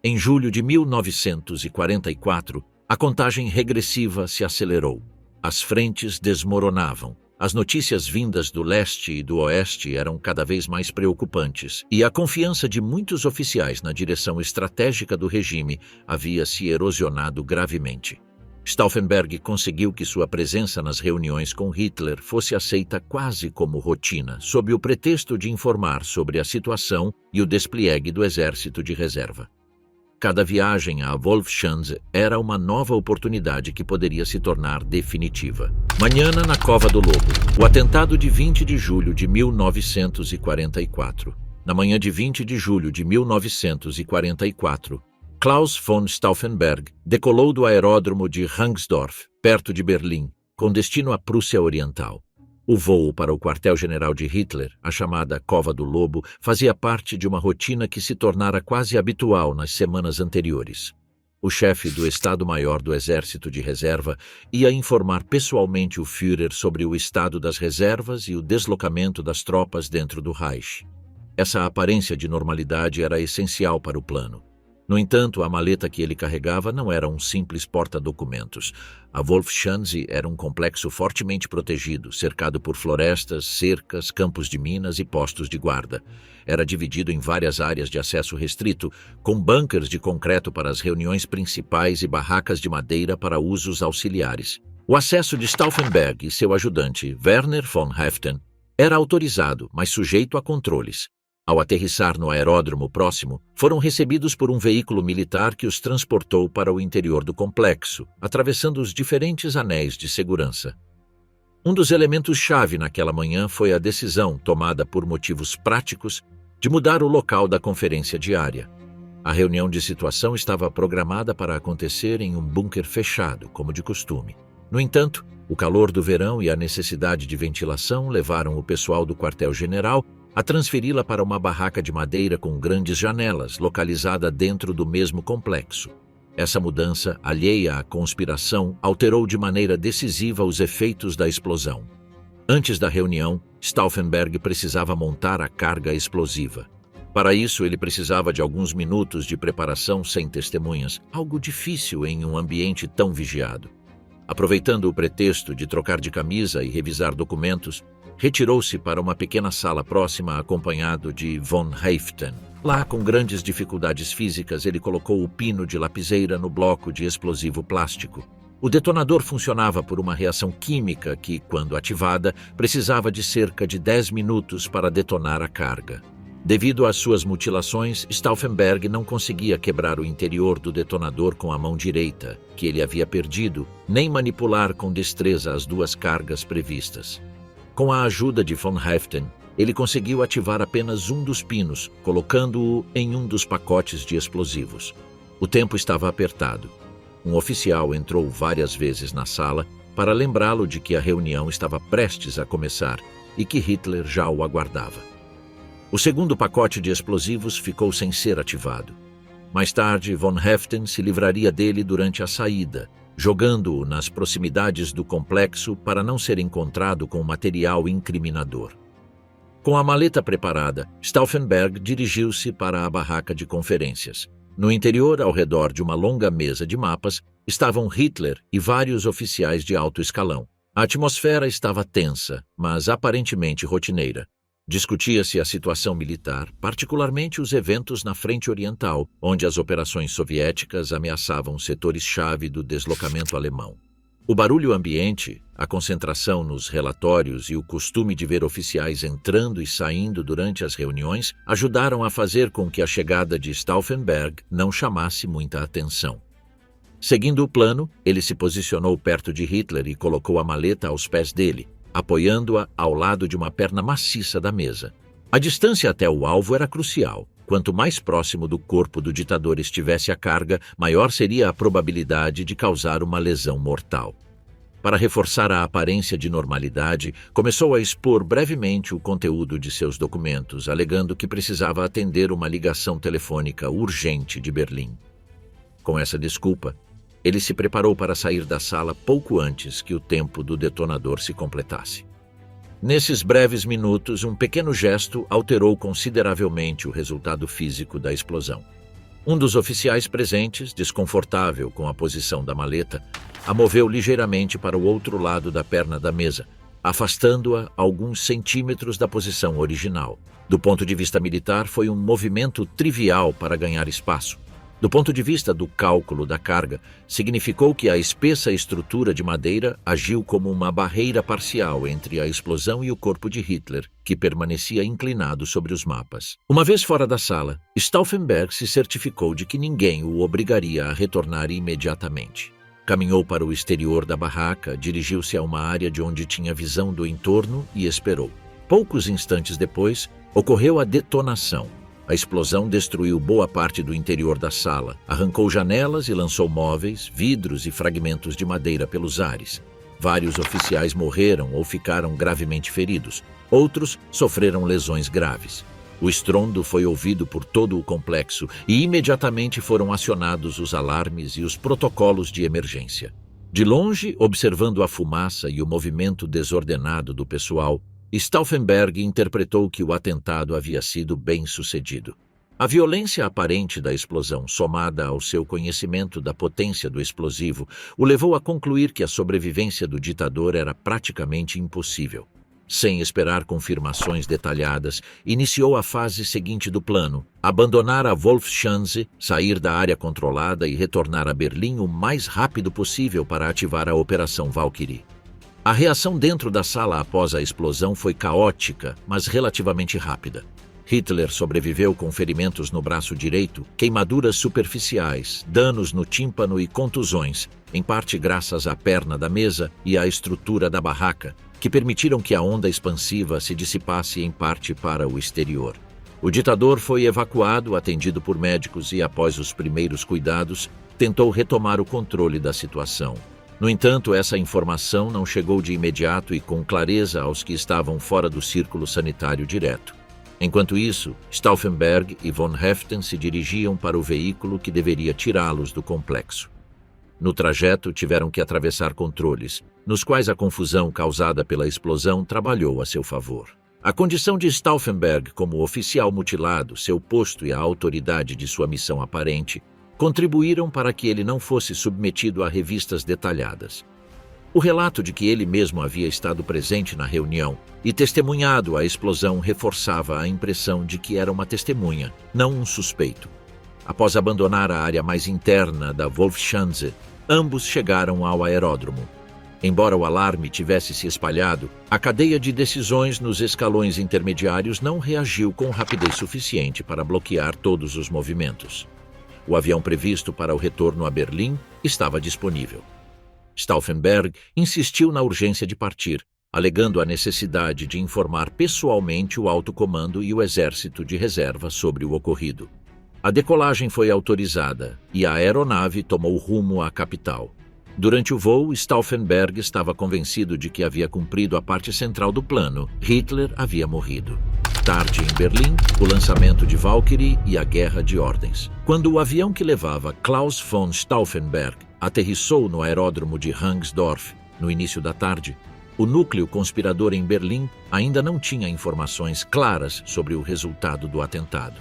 Em julho de 1944, a contagem regressiva se acelerou. As frentes desmoronavam. As notícias vindas do leste e do oeste eram cada vez mais preocupantes, e a confiança de muitos oficiais na direção estratégica do regime havia se erosionado gravemente. Stauffenberg conseguiu que sua presença nas reuniões com Hitler fosse aceita quase como rotina, sob o pretexto de informar sobre a situação e o despliegue do exército de reserva. Cada viagem a Wolfschanze era uma nova oportunidade que poderia se tornar definitiva. Manhã na Cova do Lobo. O atentado de 20 de julho de 1944. Na manhã de 20 de julho de 1944, Klaus von Stauffenberg decolou do aeródromo de Rangsdorf, perto de Berlim, com destino à Prússia Oriental. O voo para o quartel-general de Hitler, a chamada Cova do Lobo, fazia parte de uma rotina que se tornara quase habitual nas semanas anteriores. O chefe do Estado-Maior do Exército de Reserva ia informar pessoalmente o Führer sobre o estado das reservas e o deslocamento das tropas dentro do Reich. Essa aparência de normalidade era essencial para o plano. No entanto, a maleta que ele carregava não era um simples porta-documentos. A Wolfschanze era um complexo fortemente protegido, cercado por florestas, cercas, campos de minas e postos de guarda. Era dividido em várias áreas de acesso restrito, com bunkers de concreto para as reuniões principais e barracas de madeira para usos auxiliares. O acesso de Stauffenberg e seu ajudante, Werner von Haeften, era autorizado, mas sujeito a controles. Ao aterrissar no aeródromo próximo, foram recebidos por um veículo militar que os transportou para o interior do complexo, atravessando os diferentes anéis de segurança. Um dos elementos-chave naquela manhã foi a decisão, tomada por motivos práticos, de mudar o local da conferência diária. A reunião de situação estava programada para acontecer em um bunker fechado, como de costume. No entanto, o calor do verão e a necessidade de ventilação levaram o pessoal do quartel-general a transferi-la para uma barraca de madeira com grandes janelas, localizada dentro do mesmo complexo. Essa mudança, alheia à conspiração, alterou de maneira decisiva os efeitos da explosão. Antes da reunião, Stauffenberg precisava montar a carga explosiva. Para isso, ele precisava de alguns minutos de preparação sem testemunhas, algo difícil em um ambiente tão vigiado. Aproveitando o pretexto de trocar de camisa e revisar documentos, retirou-se para uma pequena sala próxima acompanhado de von Haeften. Lá, com grandes dificuldades físicas, ele colocou o pino de lapiseira no bloco de explosivo plástico. O detonador funcionava por uma reação química que, quando ativada, precisava de cerca de 10 minutos para detonar a carga. Devido às suas mutilações, Stauffenberg não conseguia quebrar o interior do detonador com a mão direita, que ele havia perdido, nem manipular com destreza as duas cargas previstas. Com a ajuda de von Haeften, ele conseguiu ativar apenas um dos pinos, colocando-o em um dos pacotes de explosivos. O tempo estava apertado. Um oficial entrou várias vezes na sala para lembrá-lo de que a reunião estava prestes a começar e que Hitler já o aguardava. O segundo pacote de explosivos ficou sem ser ativado. Mais tarde, von Haeften se livraria dele durante a saída, jogando-o nas proximidades do complexo para não ser encontrado com material incriminador. Com a maleta preparada, Stauffenberg dirigiu-se para a barraca de conferências. No interior, ao redor de uma longa mesa de mapas, estavam Hitler e vários oficiais de alto escalão. A atmosfera estava tensa, mas aparentemente rotineira. Discutia-se a situação militar, particularmente os eventos na frente oriental, onde as operações soviéticas ameaçavam setores-chave do deslocamento alemão. O barulho ambiente, a concentração nos relatórios e o costume de ver oficiais entrando e saindo durante as reuniões ajudaram a fazer com que a chegada de Stauffenberg não chamasse muita atenção. Seguindo o plano, ele se posicionou perto de Hitler e colocou a maleta aos pés dele, apoiando-a ao lado de uma perna maciça da mesa. A distância até o alvo era crucial. Quanto mais próximo do corpo do ditador estivesse a carga, maior seria a probabilidade de causar uma lesão mortal. Para reforçar a aparência de normalidade, começou a expor brevemente o conteúdo de seus documentos, alegando que precisava atender uma ligação telefônica urgente de Berlim. Com essa desculpa, ele se preparou para sair da sala pouco antes que o tempo do detonador se completasse. Nesses breves minutos, um pequeno gesto alterou consideravelmente o resultado físico da explosão. Um dos oficiais presentes, desconfortável com a posição da maleta, a moveu ligeiramente para o outro lado da perna da mesa, afastando-a alguns centímetros da posição original. Do ponto de vista militar, foi um movimento trivial para ganhar espaço. Do ponto de vista do cálculo da carga, significou que a espessa estrutura de madeira agiu como uma barreira parcial entre a explosão e o corpo de Hitler, que permanecia inclinado sobre os mapas. Uma vez fora da sala, Stauffenberg se certificou de que ninguém o obrigaria a retornar imediatamente. Caminhou para o exterior da barraca, dirigiu-se a uma área de onde tinha visão do entorno e esperou. Poucos instantes depois, ocorreu a detonação. A explosão destruiu boa parte do interior da sala, arrancou janelas e lançou móveis, vidros e fragmentos de madeira pelos ares. Vários oficiais morreram ou ficaram gravemente feridos. Outros sofreram lesões graves. O estrondo foi ouvido por todo o complexo e imediatamente foram acionados os alarmes e os protocolos de emergência. De longe, observando a fumaça e o movimento desordenado do pessoal, Stauffenberg interpretou que o atentado havia sido bem sucedido. A violência aparente da explosão, somada ao seu conhecimento da potência do explosivo, o levou a concluir que a sobrevivência do ditador era praticamente impossível. Sem esperar confirmações detalhadas, iniciou a fase seguinte do plano: abandonar a Wolfschanze, sair da área controlada e retornar a Berlim o mais rápido possível para ativar a Operação Valkyrie. A reação dentro da sala após a explosão foi caótica, mas relativamente rápida. Hitler sobreviveu com ferimentos no braço direito, queimaduras superficiais, danos no tímpano e contusões, em parte graças à perna da mesa e à estrutura da barraca, que permitiram que a onda expansiva se dissipasse em parte para o exterior. O ditador foi evacuado, atendido por médicos e, após os primeiros cuidados, tentou retomar o controle da situação. No entanto, essa informação não chegou de imediato e com clareza aos que estavam fora do círculo sanitário direto. Enquanto isso, Stauffenberg e von Heften se dirigiam para o veículo que deveria tirá-los do complexo. No trajeto, tiveram que atravessar controles, nos quais a confusão causada pela explosão trabalhou a seu favor. A condição de Stauffenberg como oficial mutilado, seu posto e a autoridade de sua missão aparente contribuíram para que ele não fosse submetido a revistas detalhadas. O relato de que ele mesmo havia estado presente na reunião e testemunhado a explosão reforçava a impressão de que era uma testemunha, não um suspeito. Após abandonar a área mais interna da Wolfschanze, ambos chegaram ao aeródromo. Embora o alarme tivesse se espalhado, a cadeia de decisões nos escalões intermediários não reagiu com rapidez suficiente para bloquear todos os movimentos. O avião previsto para o retorno a Berlim estava disponível. Stauffenberg insistiu na urgência de partir, alegando a necessidade de informar pessoalmente o alto comando e o exército de reserva sobre o ocorrido. A decolagem foi autorizada e a aeronave tomou rumo à capital. Durante o voo, Stauffenberg estava convencido de que havia cumprido a parte central do plano. Hitler havia morrido. Tarde em Berlim, o lançamento de Valkyrie e a guerra de ordens. Quando o avião que levava Klaus von Stauffenberg aterrissou no aeródromo de Rangsdorf, no início da tarde, o núcleo conspirador em Berlim ainda não tinha informações claras sobre o resultado do atentado.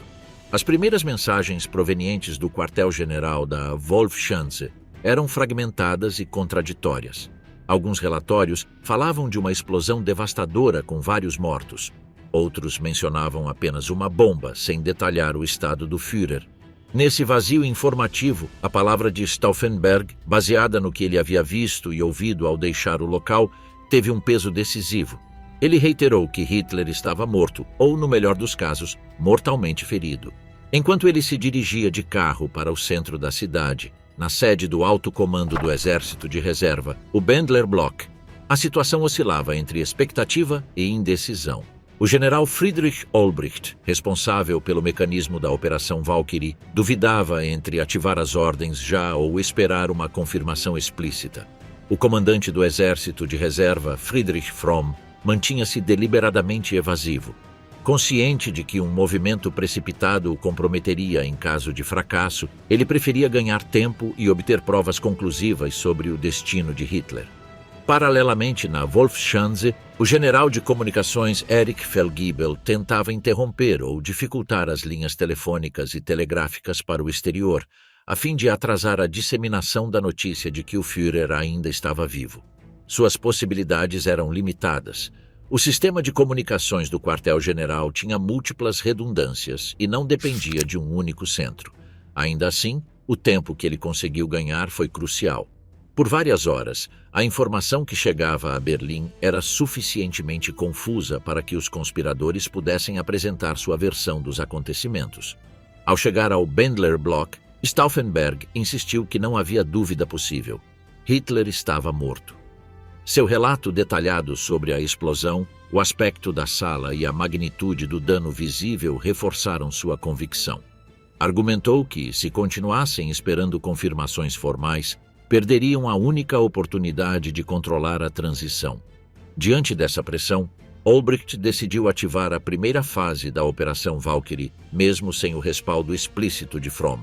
As primeiras mensagens provenientes do quartel-general da Wolfschanze eram fragmentadas e contraditórias. Alguns relatórios falavam de uma explosão devastadora com vários mortos. Outros mencionavam apenas uma bomba, sem detalhar o estado do Führer. Nesse vazio informativo, a palavra de Stauffenberg, baseada no que ele havia visto e ouvido ao deixar o local, teve um peso decisivo. Ele reiterou que Hitler estava morto, ou, no melhor dos casos, mortalmente ferido. Enquanto ele se dirigia de carro para o centro da cidade, na sede do Alto Comando do Exército de Reserva, o Bendler Block, a situação oscilava entre expectativa e indecisão. O general Friedrich Olbricht, responsável pelo mecanismo da Operação Valkyrie, duvidava entre ativar as ordens já ou esperar uma confirmação explícita. O comandante do Exército de Reserva, Friedrich Fromm, mantinha-se deliberadamente evasivo. Consciente de que um movimento precipitado o comprometeria em caso de fracasso, ele preferia ganhar tempo e obter provas conclusivas sobre o destino de Hitler. Paralelamente, na Wolfschanze, o general de comunicações Erich Feldgiebel tentava interromper ou dificultar as linhas telefônicas e telegráficas para o exterior, a fim de atrasar a disseminação da notícia de que o Führer ainda estava vivo. Suas possibilidades eram limitadas. O sistema de comunicações do quartel-general tinha múltiplas redundâncias e não dependia de um único centro. Ainda assim, o tempo que ele conseguiu ganhar foi crucial. Por várias horas, a informação que chegava a Berlim era suficientemente confusa para que os conspiradores pudessem apresentar sua versão dos acontecimentos. Ao chegar ao Bendler Block, Stauffenberg insistiu que não havia dúvida possível. Hitler estava morto. Seu relato detalhado sobre a explosão O aspecto da sala e a magnitude do dano visível reforçaram sua convicção. Argumentou que, se continuassem esperando confirmações formais, perderiam a única oportunidade de controlar a transição. Diante dessa pressão, Olbricht decidiu ativar a primeira fase da Operação Valkyrie, mesmo sem o respaldo explícito de Fromm.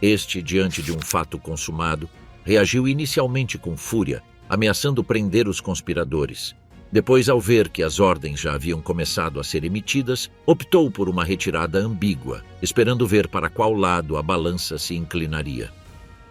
Este, diante de um fato consumado, reagiu inicialmente com fúria, ameaçando prender os conspiradores. Depois, ao ver que as ordens já haviam começado a ser emitidas, optou por uma retirada ambígua, esperando ver para qual lado a balança se inclinaria.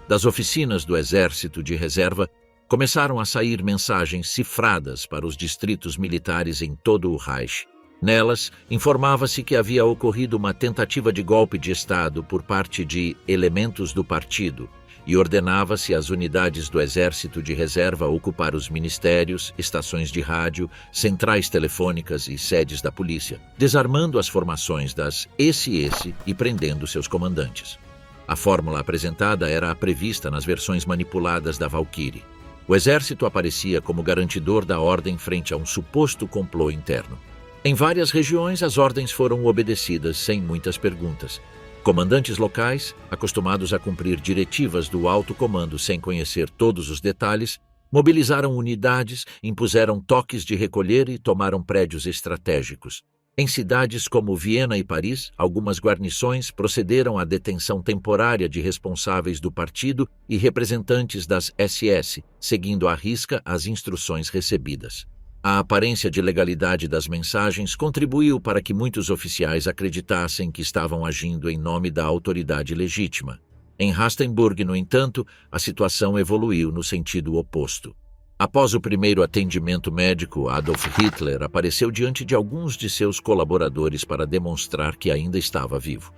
Das oficinas do Exército de Reserva, começaram a sair mensagens cifradas para os distritos militares em todo o Reich. Nelas, informava-se que havia ocorrido uma tentativa de golpe de Estado por parte de elementos do partido e ordenava-se às unidades do Exército de Reserva ocupar os ministérios, estações de rádio, centrais telefônicas e sedes da polícia, desarmando as formações das SS e prendendo seus comandantes. A fórmula apresentada era a prevista nas versões manipuladas da Valkyrie. O exército aparecia como garantidor da ordem frente a um suposto complô interno. Em várias regiões, as ordens foram obedecidas sem muitas perguntas. Comandantes locais, acostumados a cumprir diretivas do alto comando sem conhecer todos os detalhes, mobilizaram unidades, impuseram toques de recolher e tomaram prédios estratégicos. Em cidades como Viena e Paris, algumas guarnições procederam à detenção temporária de responsáveis do partido e representantes das SS, seguindo à risca as instruções recebidas. A aparência de legalidade das mensagens contribuiu para que muitos oficiais acreditassem que estavam agindo em nome da autoridade legítima. Em Rastenburg, no entanto, a situação evoluiu no sentido oposto. Após o primeiro atendimento médico, Adolf Hitler apareceu diante de alguns de seus colaboradores para demonstrar que ainda estava vivo.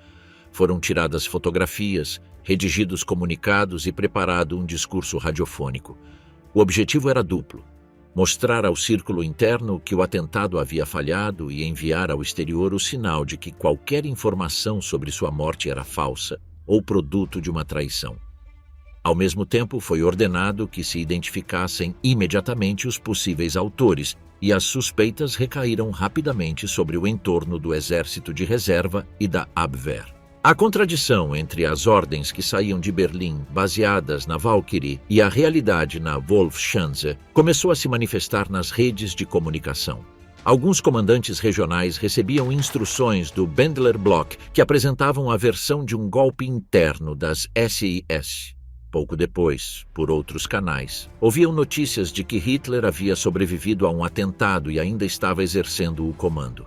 Foram tiradas fotografias, redigidos comunicados e preparado um discurso radiofônico. O objetivo era duplo: mostrar ao círculo interno que o atentado havia falhado e enviar ao exterior o sinal de que qualquer informação sobre sua morte era falsa ou produto de uma traição. Ao mesmo tempo, foi ordenado que se identificassem imediatamente os possíveis autores, e as suspeitas recaíram rapidamente sobre o entorno do Exército de Reserva e da Abwehr. A contradição entre as ordens que saíam de Berlim, baseadas na Valkyrie, e a realidade na Wolfschanze, começou a se manifestar nas redes de comunicação. Alguns comandantes regionais recebiam instruções do Bendler Block que apresentavam a versão de um golpe interno das SS. Pouco depois, por outros canais, ouviam notícias de que Hitler havia sobrevivido a um atentado e ainda estava exercendo o comando.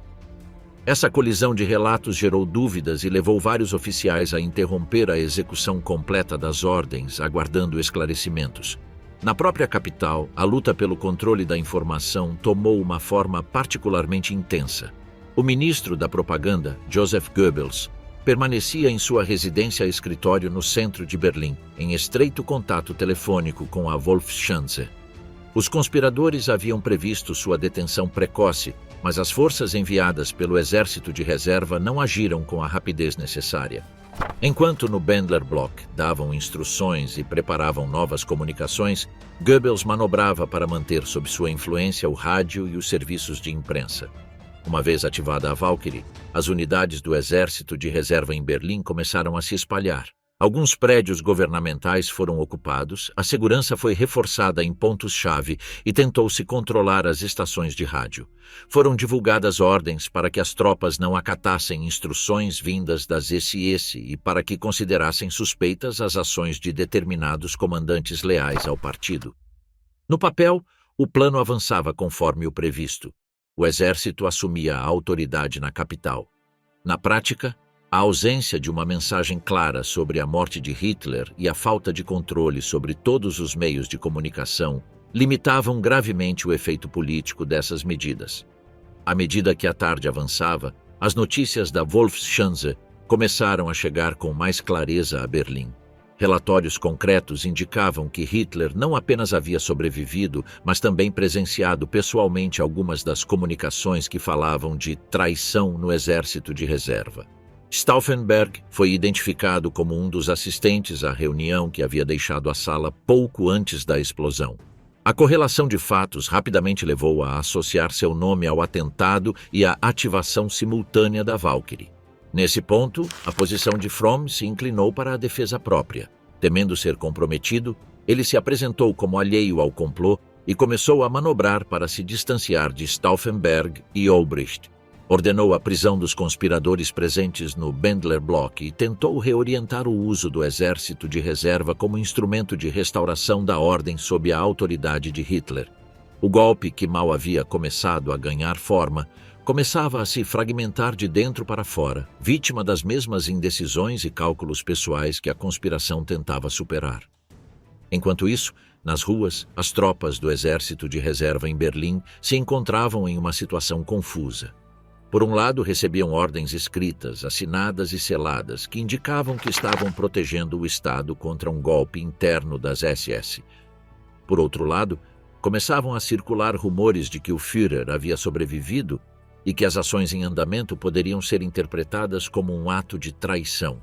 Essa colisão de relatos gerou dúvidas e levou vários oficiais a interromper a execução completa das ordens, aguardando esclarecimentos. Na própria capital, a luta pelo controle da informação tomou uma forma particularmente intensa. O ministro da propaganda, Joseph Goebbels, permanecia em sua residência-escritório no centro de Berlim, em estreito contato telefônico com a Wolfschanze. Os conspiradores haviam previsto sua detenção precoce, mas as forças enviadas pelo Exército de Reserva não agiram com a rapidez necessária. Enquanto no Bendler Block davam instruções e preparavam novas comunicações, Goebbels manobrava para manter sob sua influência o rádio e os serviços de imprensa. Uma vez ativada a Valkyrie, as unidades do Exército de Reserva em Berlim começaram a se espalhar. Alguns prédios governamentais foram ocupados, a segurança foi reforçada em pontos-chave e tentou-se controlar as estações de rádio. Foram divulgadas ordens para que as tropas não acatassem instruções vindas das SS e para que considerassem suspeitas as ações de determinados comandantes leais ao partido. No papel, o plano avançava conforme o previsto. O exército assumia a autoridade na capital. Na prática, a ausência de uma mensagem clara sobre a morte de Hitler e a falta de controle sobre todos os meios de comunicação limitavam gravemente o efeito político dessas medidas. À medida que a tarde avançava, as notícias da Wolfschanze começaram a chegar com mais clareza a Berlim. Relatórios concretos indicavam que Hitler não apenas havia sobrevivido, mas também presenciado pessoalmente algumas das comunicações que falavam de traição no Exército de Reserva. Stauffenberg foi identificado como um dos assistentes à reunião que havia deixado a sala pouco antes da explosão. A correlação de fatos rapidamente levou a associar seu nome ao atentado e à ativação simultânea da Valkyrie. Nesse ponto, a posição de Fromm se inclinou para a defesa própria. Temendo ser comprometido, ele se apresentou como alheio ao complô e começou a manobrar para se distanciar de Stauffenberg e Olbricht. Ordenou a prisão dos conspiradores presentes no Bendler Block e tentou reorientar o uso do exército de reserva como instrumento de restauração da ordem sob a autoridade de Hitler. O golpe, que mal havia começado a ganhar forma, começava a se fragmentar de dentro para fora, vítima das mesmas indecisões e cálculos pessoais que a conspiração tentava superar. Enquanto isso, nas ruas, as tropas do exército de reserva em Berlim se encontravam em uma situação confusa. Por um lado, recebiam ordens escritas, assinadas e seladas, que indicavam que estavam protegendo o Estado contra um golpe interno das SS. Por outro lado, começavam a circular rumores de que o Führer havia sobrevivido e que as ações em andamento poderiam ser interpretadas como um ato de traição.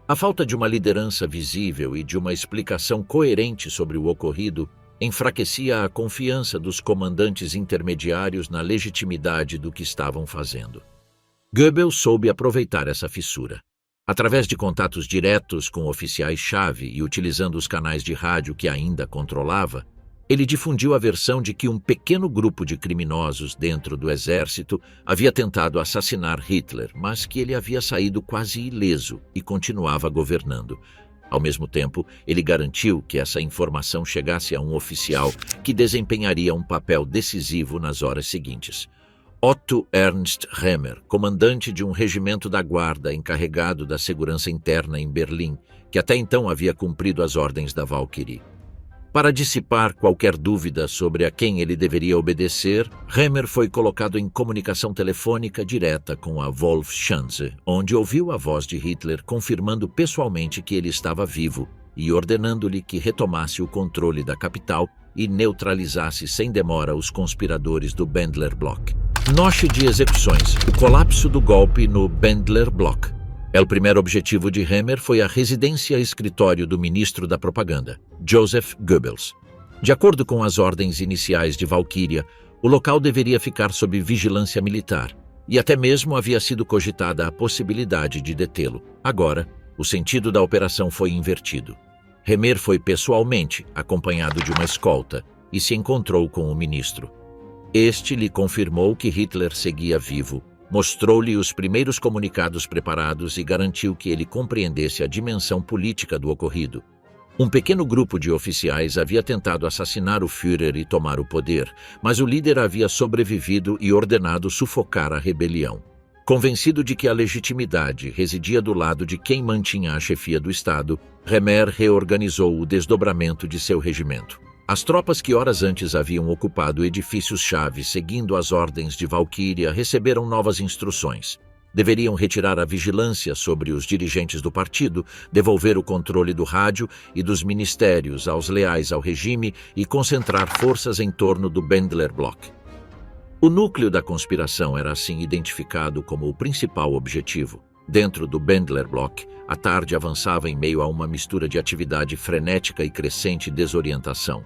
A falta de uma liderança visível e de uma explicação coerente sobre o ocorrido enfraquecia a confiança dos comandantes intermediários na legitimidade do que estavam fazendo. Goebbels soube aproveitar essa fissura. Através de contatos diretos com oficiais-chave e utilizando os canais de rádio que ainda controlava, ele difundiu a versão de que um pequeno grupo de criminosos dentro do exército havia tentado assassinar Hitler, mas que ele havia saído quase ileso e continuava governando. Ao mesmo tempo, ele garantiu que essa informação chegasse a um oficial que desempenharia um papel decisivo nas horas seguintes. Otto Ernst Remer, comandante de um regimento da guarda encarregado da segurança interna em Berlim, que até então havia cumprido as ordens da Valkyrie. Para dissipar qualquer dúvida sobre a quem ele deveria obedecer, Remer foi colocado em comunicação telefônica direta com a Wolfschanze, onde ouviu a voz de Hitler confirmando pessoalmente que ele estava vivo e ordenando-lhe que retomasse o controle da capital e neutralizasse sem demora os conspiradores do Bendler Block. Noche de execuções: o colapso do golpe no Bendler Block. O primeiro objetivo de Remer foi a residência-escritório do ministro da propaganda, Joseph Goebbels. De acordo com as ordens iniciais de Valkyria, o local deveria ficar sob vigilância militar, e até mesmo havia sido cogitada a possibilidade de detê-lo. Agora, o sentido da operação foi invertido. Remer foi pessoalmente acompanhado de uma escolta e se encontrou com o ministro. Este lhe confirmou que Hitler seguia vivo, mostrou-lhe os primeiros comunicados preparados e garantiu que ele compreendesse a dimensão política do ocorrido. Um pequeno grupo de oficiais havia tentado assassinar o Führer e tomar o poder, mas o líder havia sobrevivido e ordenado sufocar a rebelião. Convencido de que a legitimidade residia do lado de quem mantinha a chefia do Estado, Remer reorganizou o desdobramento de seu regimento. As tropas que horas antes haviam ocupado edifícios-chave seguindo as ordens de Valkyria receberam novas instruções. Deveriam retirar a vigilância sobre os dirigentes do partido, devolver o controle do rádio e dos ministérios aos leais ao regime e concentrar forças em torno do Bendler Block. O núcleo da conspiração era assim identificado como o principal objetivo. Dentro do Bendler Block, a tarde avançava em meio a uma mistura de atividade frenética e crescente desorientação.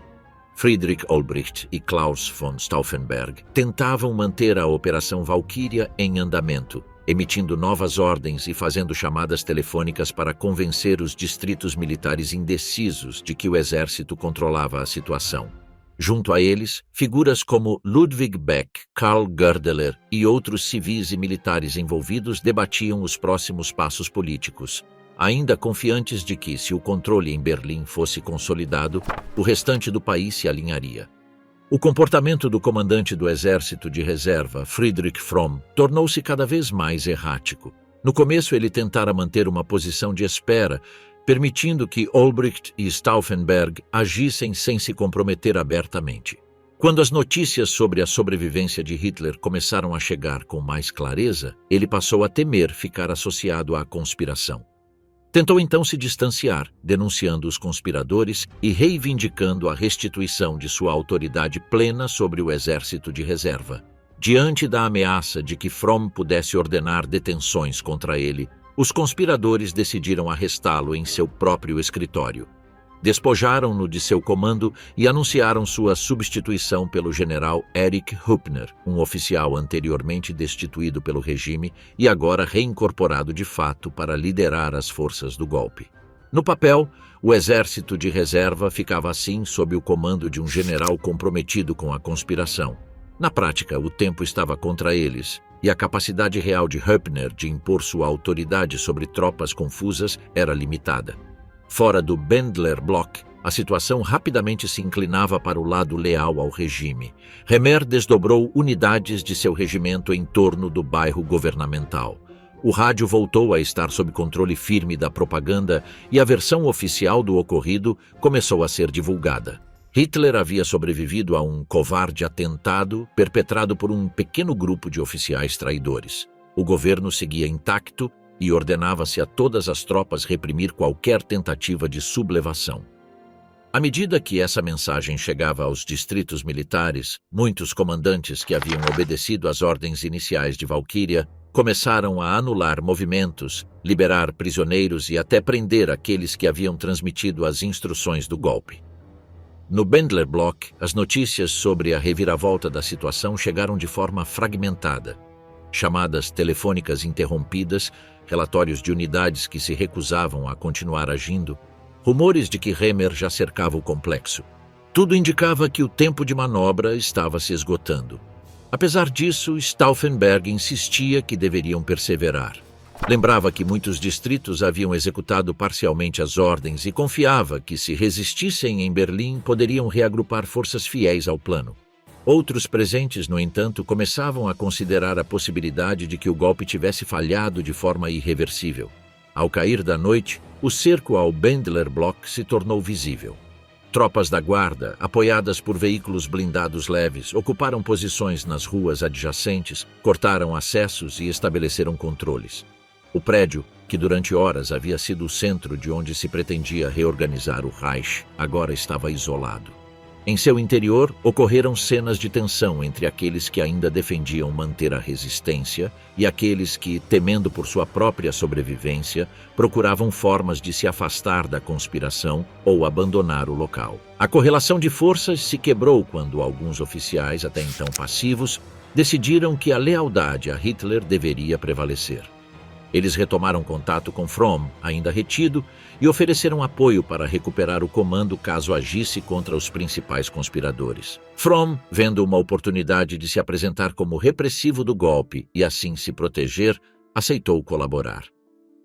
Friedrich Olbricht e Klaus von Stauffenberg tentavam manter a Operação Valkyria em andamento, emitindo novas ordens e fazendo chamadas telefônicas para convencer os distritos militares indecisos de que o exército controlava a situação. Junto a eles, figuras como Ludwig Beck, Karl Goerdeler e outros civis e militares envolvidos debatiam os próximos passos políticos, ainda confiantes de que, se o controle em Berlim fosse consolidado, o restante do país se alinharia. O comportamento do comandante do exército de reserva, Friedrich Fromm, tornou-se cada vez mais errático. No começo, ele tentara manter uma posição de espera, permitindo que Olbricht e Stauffenberg agissem sem se comprometer abertamente. Quando as notícias sobre a sobrevivência de Hitler começaram a chegar com mais clareza, ele passou a temer ficar associado à conspiração. Tentou então se distanciar, denunciando os conspiradores e reivindicando a restituição de sua autoridade plena sobre o exército de reserva. Diante da ameaça de que Fromm pudesse ordenar detenções contra ele, os conspiradores decidiram arrestá-lo em seu próprio escritório. Despojaram-no de seu comando e anunciaram sua substituição pelo general Erich Hübner, um oficial anteriormente destituído pelo regime e agora reincorporado de fato para liderar as forças do golpe. No papel, o exército de reserva ficava assim sob o comando de um general comprometido com a conspiração. Na prática, o tempo estava contra eles, e a capacidade real de Hübner de impor sua autoridade sobre tropas confusas era limitada. Fora do Bendler Block, a situação rapidamente se inclinava para o lado leal ao regime. Remer desdobrou unidades de seu regimento em torno do bairro governamental. O rádio voltou a estar sob controle firme da propaganda e a versão oficial do ocorrido começou a ser divulgada. Hitler havia sobrevivido a um covarde atentado perpetrado por um pequeno grupo de oficiais traidores. O governo seguia intacto e ordenava-se a todas as tropas reprimir qualquer tentativa de sublevação. À medida que essa mensagem chegava aos distritos militares, muitos comandantes que haviam obedecido às ordens iniciais de Valkyria começaram a anular movimentos, liberar prisioneiros e até prender aqueles que haviam transmitido as instruções do golpe. No Bendler Block, as notícias sobre a reviravolta da situação chegaram de forma fragmentada. Chamadas telefônicas interrompidas, relatórios de unidades que se recusavam a continuar agindo, rumores de que Remer já cercava o complexo. Tudo indicava que o tempo de manobra estava se esgotando. Apesar disso, Stauffenberg insistia que deveriam perseverar. Lembrava que muitos distritos haviam executado parcialmente as ordens e confiava que, se resistissem em Berlim, poderiam reagrupar forças fiéis ao plano. Outros presentes, no entanto, começavam a considerar a possibilidade de que o golpe tivesse falhado de forma irreversível. Ao cair da noite, o cerco ao Bendler Block se tornou visível. Tropas da guarda, apoiadas por veículos blindados leves, ocuparam posições nas ruas adjacentes, cortaram acessos e estabeleceram controles. O prédio, que durante horas havia sido o centro de onde se pretendia reorganizar o Reich, agora estava isolado. Em seu interior, ocorreram cenas de tensão entre aqueles que ainda defendiam manter a resistência e aqueles que, temendo por sua própria sobrevivência, procuravam formas de se afastar da conspiração ou abandonar o local. A correlação de forças se quebrou quando alguns oficiais, até então passivos, decidiram que a lealdade a Hitler deveria prevalecer. Eles retomaram contato com Fromm, ainda retido, e ofereceram apoio para recuperar o comando caso agisse contra os principais conspiradores. Fromm, vendo uma oportunidade de se apresentar como repressivo do golpe e assim se proteger, aceitou colaborar.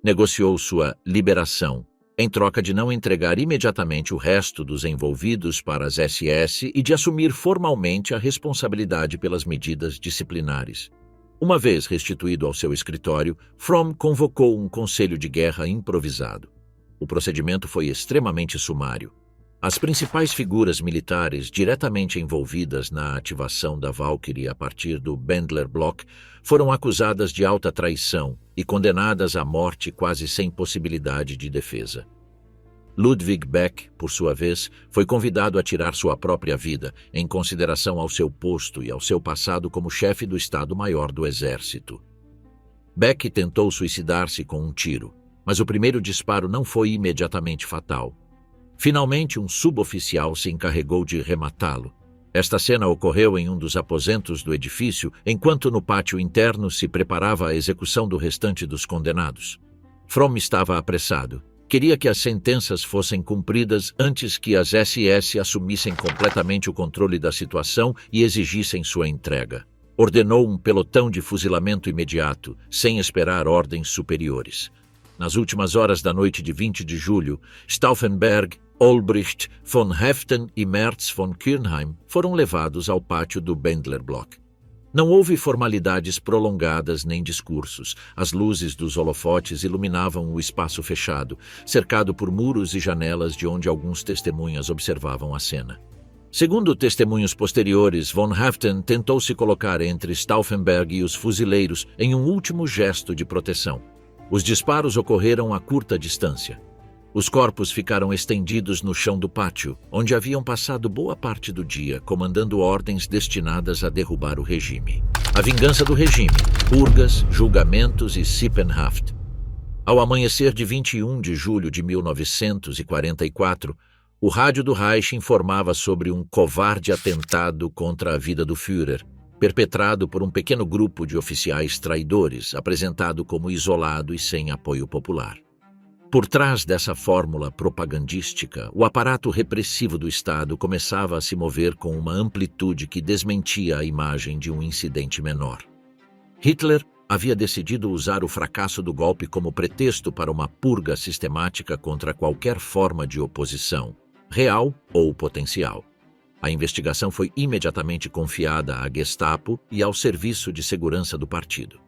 Negociou sua liberação, em troca de não entregar imediatamente o resto dos envolvidos para as SS e de assumir formalmente a responsabilidade pelas medidas disciplinares. Uma vez restituído ao seu escritório, Fromm convocou um conselho de guerra improvisado. O procedimento foi extremamente sumário. As principais figuras militares diretamente envolvidas na ativação da Valkyrie a partir do Bendler Block foram acusadas de alta traição e condenadas à morte quase sem possibilidade de defesa. Ludwig Beck, por sua vez, foi convidado a tirar sua própria vida, em consideração ao seu posto e ao seu passado como chefe do Estado-Maior do Exército. Beck tentou suicidar-se com um tiro, mas o primeiro disparo não foi imediatamente fatal. Finalmente, um suboficial se encarregou de rematá-lo. Esta cena ocorreu em um dos aposentos do edifício, enquanto no pátio interno se preparava a execução do restante dos condenados. Fromm estava apressado. Queria que as sentenças fossem cumpridas antes que as SS assumissem completamente o controle da situação e exigissem sua entrega. Ordenou um pelotão de fuzilamento imediato, sem esperar ordens superiores. Nas últimas horas da noite de 20 de julho, Stauffenberg, Olbricht, von Heften e Merz von Kirnheim foram levados ao pátio do Bendler Block. Não houve formalidades prolongadas nem discursos. As luzes dos holofotes iluminavam o espaço fechado, cercado por muros e janelas de onde alguns testemunhas observavam a cena. Segundo testemunhos posteriores, von Heften tentou se colocar entre Stauffenberg e os fuzileiros em um último gesto de proteção. Os disparos ocorreram a curta distância. Os corpos ficaram estendidos no chão do pátio, onde haviam passado boa parte do dia comandando ordens destinadas a derrubar o regime. A vingança do regime, purgas, julgamentos e Sippenhaft. Ao amanhecer de 21 de julho de 1944, O rádio do Reich informava sobre um covarde atentado contra a vida do Führer, perpetrado por um pequeno grupo de oficiais traidores, apresentado como isolado e sem apoio popular. Por trás dessa fórmula propagandística, o aparato repressivo do Estado começava a se mover com uma amplitude que desmentia a imagem de um incidente menor. Hitler havia decidido usar o fracasso do golpe como pretexto para uma purga sistemática contra qualquer forma de oposição, real ou potencial. A investigação foi imediatamente confiada à Gestapo e ao Serviço de Segurança do partido.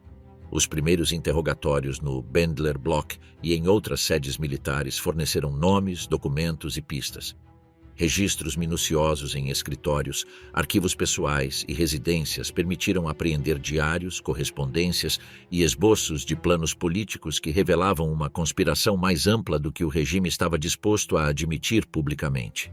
Os primeiros interrogatórios no Bendler Block e em outras sedes militares forneceram nomes, documentos e pistas. Registros minuciosos em escritórios, arquivos pessoais e residências permitiram apreender diários, correspondências e esboços de planos políticos que revelavam uma conspiração mais ampla do que o regime estava disposto a admitir publicamente.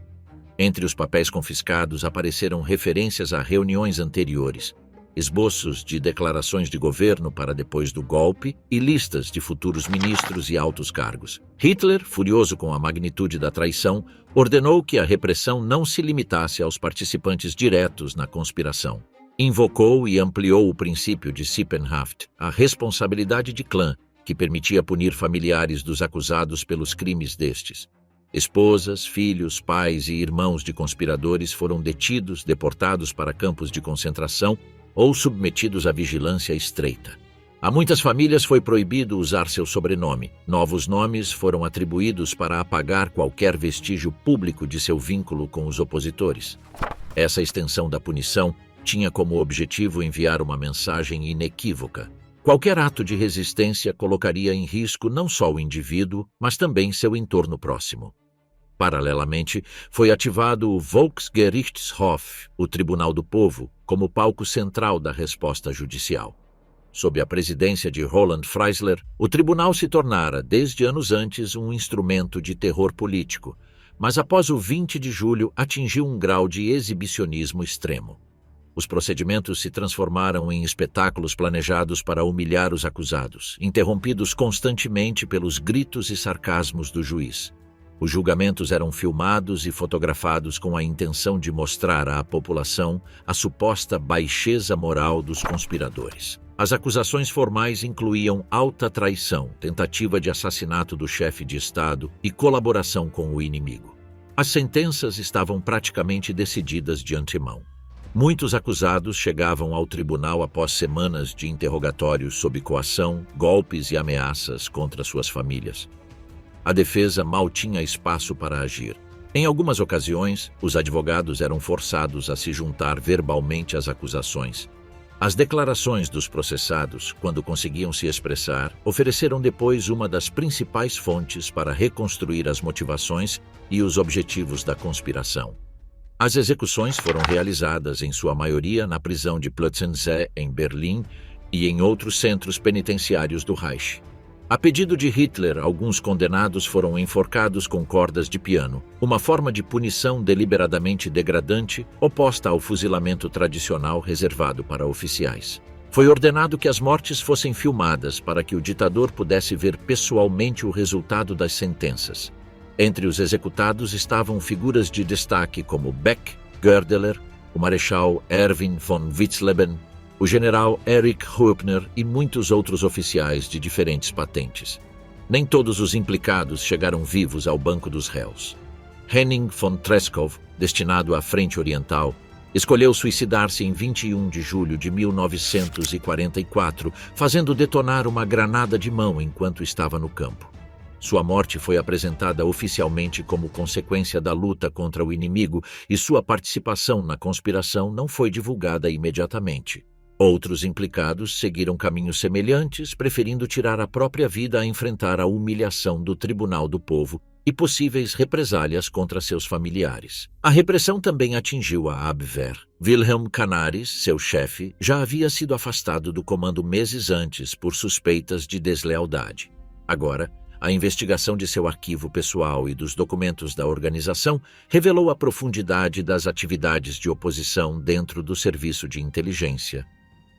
Entre os papéis confiscados apareceram referências a reuniões anteriores, esboços de declarações de governo para depois do golpe e listas de futuros ministros e altos cargos. Hitler, furioso com a magnitude da traição, ordenou que a repressão não se limitasse aos participantes diretos na conspiração. Invocou e ampliou o princípio de Sippenhaft, a responsabilidade de clã, que permitia punir familiares dos acusados pelos crimes destes. Esposas, filhos, pais e irmãos de conspiradores foram detidos, deportados para campos de concentração ou submetidos à vigilância estreita. A muitas famílias foi proibido usar seu sobrenome. Novos nomes foram atribuídos para apagar qualquer vestígio público de seu vínculo com os opositores. Essa extensão da punição tinha como objetivo enviar uma mensagem inequívoca. Qualquer ato de resistência colocaria em risco não só o indivíduo, mas também seu entorno próximo. Paralelamente, foi ativado o Volksgerichtshof, o Tribunal do Povo, como palco central da resposta judicial. Sob a presidência de Roland Freisler, o tribunal se tornara, desde anos antes, um instrumento de terror político, mas após o 20 de julho atingiu um grau de exibicionismo extremo. Os procedimentos se transformaram em espetáculos planejados para humilhar os acusados, interrompidos constantemente pelos gritos e sarcasmos do juiz. Os julgamentos eram filmados e fotografados com a intenção de mostrar à população a suposta baixeza moral dos conspiradores. As acusações formais incluíam alta traição, tentativa de assassinato do chefe de Estado e colaboração com o inimigo. As sentenças estavam praticamente decididas de antemão. Muitos acusados chegavam ao tribunal após semanas de interrogatórios sob coação, golpes e ameaças contra suas famílias. A defesa mal tinha espaço para agir. Em algumas ocasiões, os advogados eram forçados a se juntar verbalmente às acusações. As declarações dos processados, quando conseguiam se expressar, ofereceram depois uma das principais fontes para reconstruir as motivações e os objetivos da conspiração. As execuções foram realizadas, em sua maioria, na prisão de Plötzensee, em Berlim, e em outros centros penitenciários do Reich. A pedido de Hitler, alguns condenados foram enforcados com cordas de piano, uma forma de punição deliberadamente degradante, oposta ao fuzilamento tradicional reservado para oficiais. Foi ordenado que as mortes fossem filmadas para que o ditador pudesse ver pessoalmente o resultado das sentenças. Entre os executados estavam figuras de destaque como Beck, Goerdeler, o marechal Erwin von Witzleben, o general Erich Hoepner e muitos outros oficiais de diferentes patentes. Nem todos os implicados chegaram vivos ao banco dos réus. Henning von Treschow, destinado à Frente Oriental, escolheu suicidar-se em 21 de julho de 1944, fazendo detonar uma granada de mão enquanto estava no campo. Sua morte foi apresentada oficialmente como consequência da luta contra o inimigo e sua participação na conspiração não foi divulgada imediatamente. Outros implicados seguiram caminhos semelhantes, preferindo tirar a própria vida a enfrentar a humilhação do Tribunal do Povo e possíveis represálias contra seus familiares. A repressão também atingiu a Abwehr. Wilhelm Canaris, seu chefe, já havia sido afastado do comando meses antes por suspeitas de deslealdade. Agora, a investigação de seu arquivo pessoal e dos documentos da organização revelou a profundidade das atividades de oposição dentro do serviço de inteligência.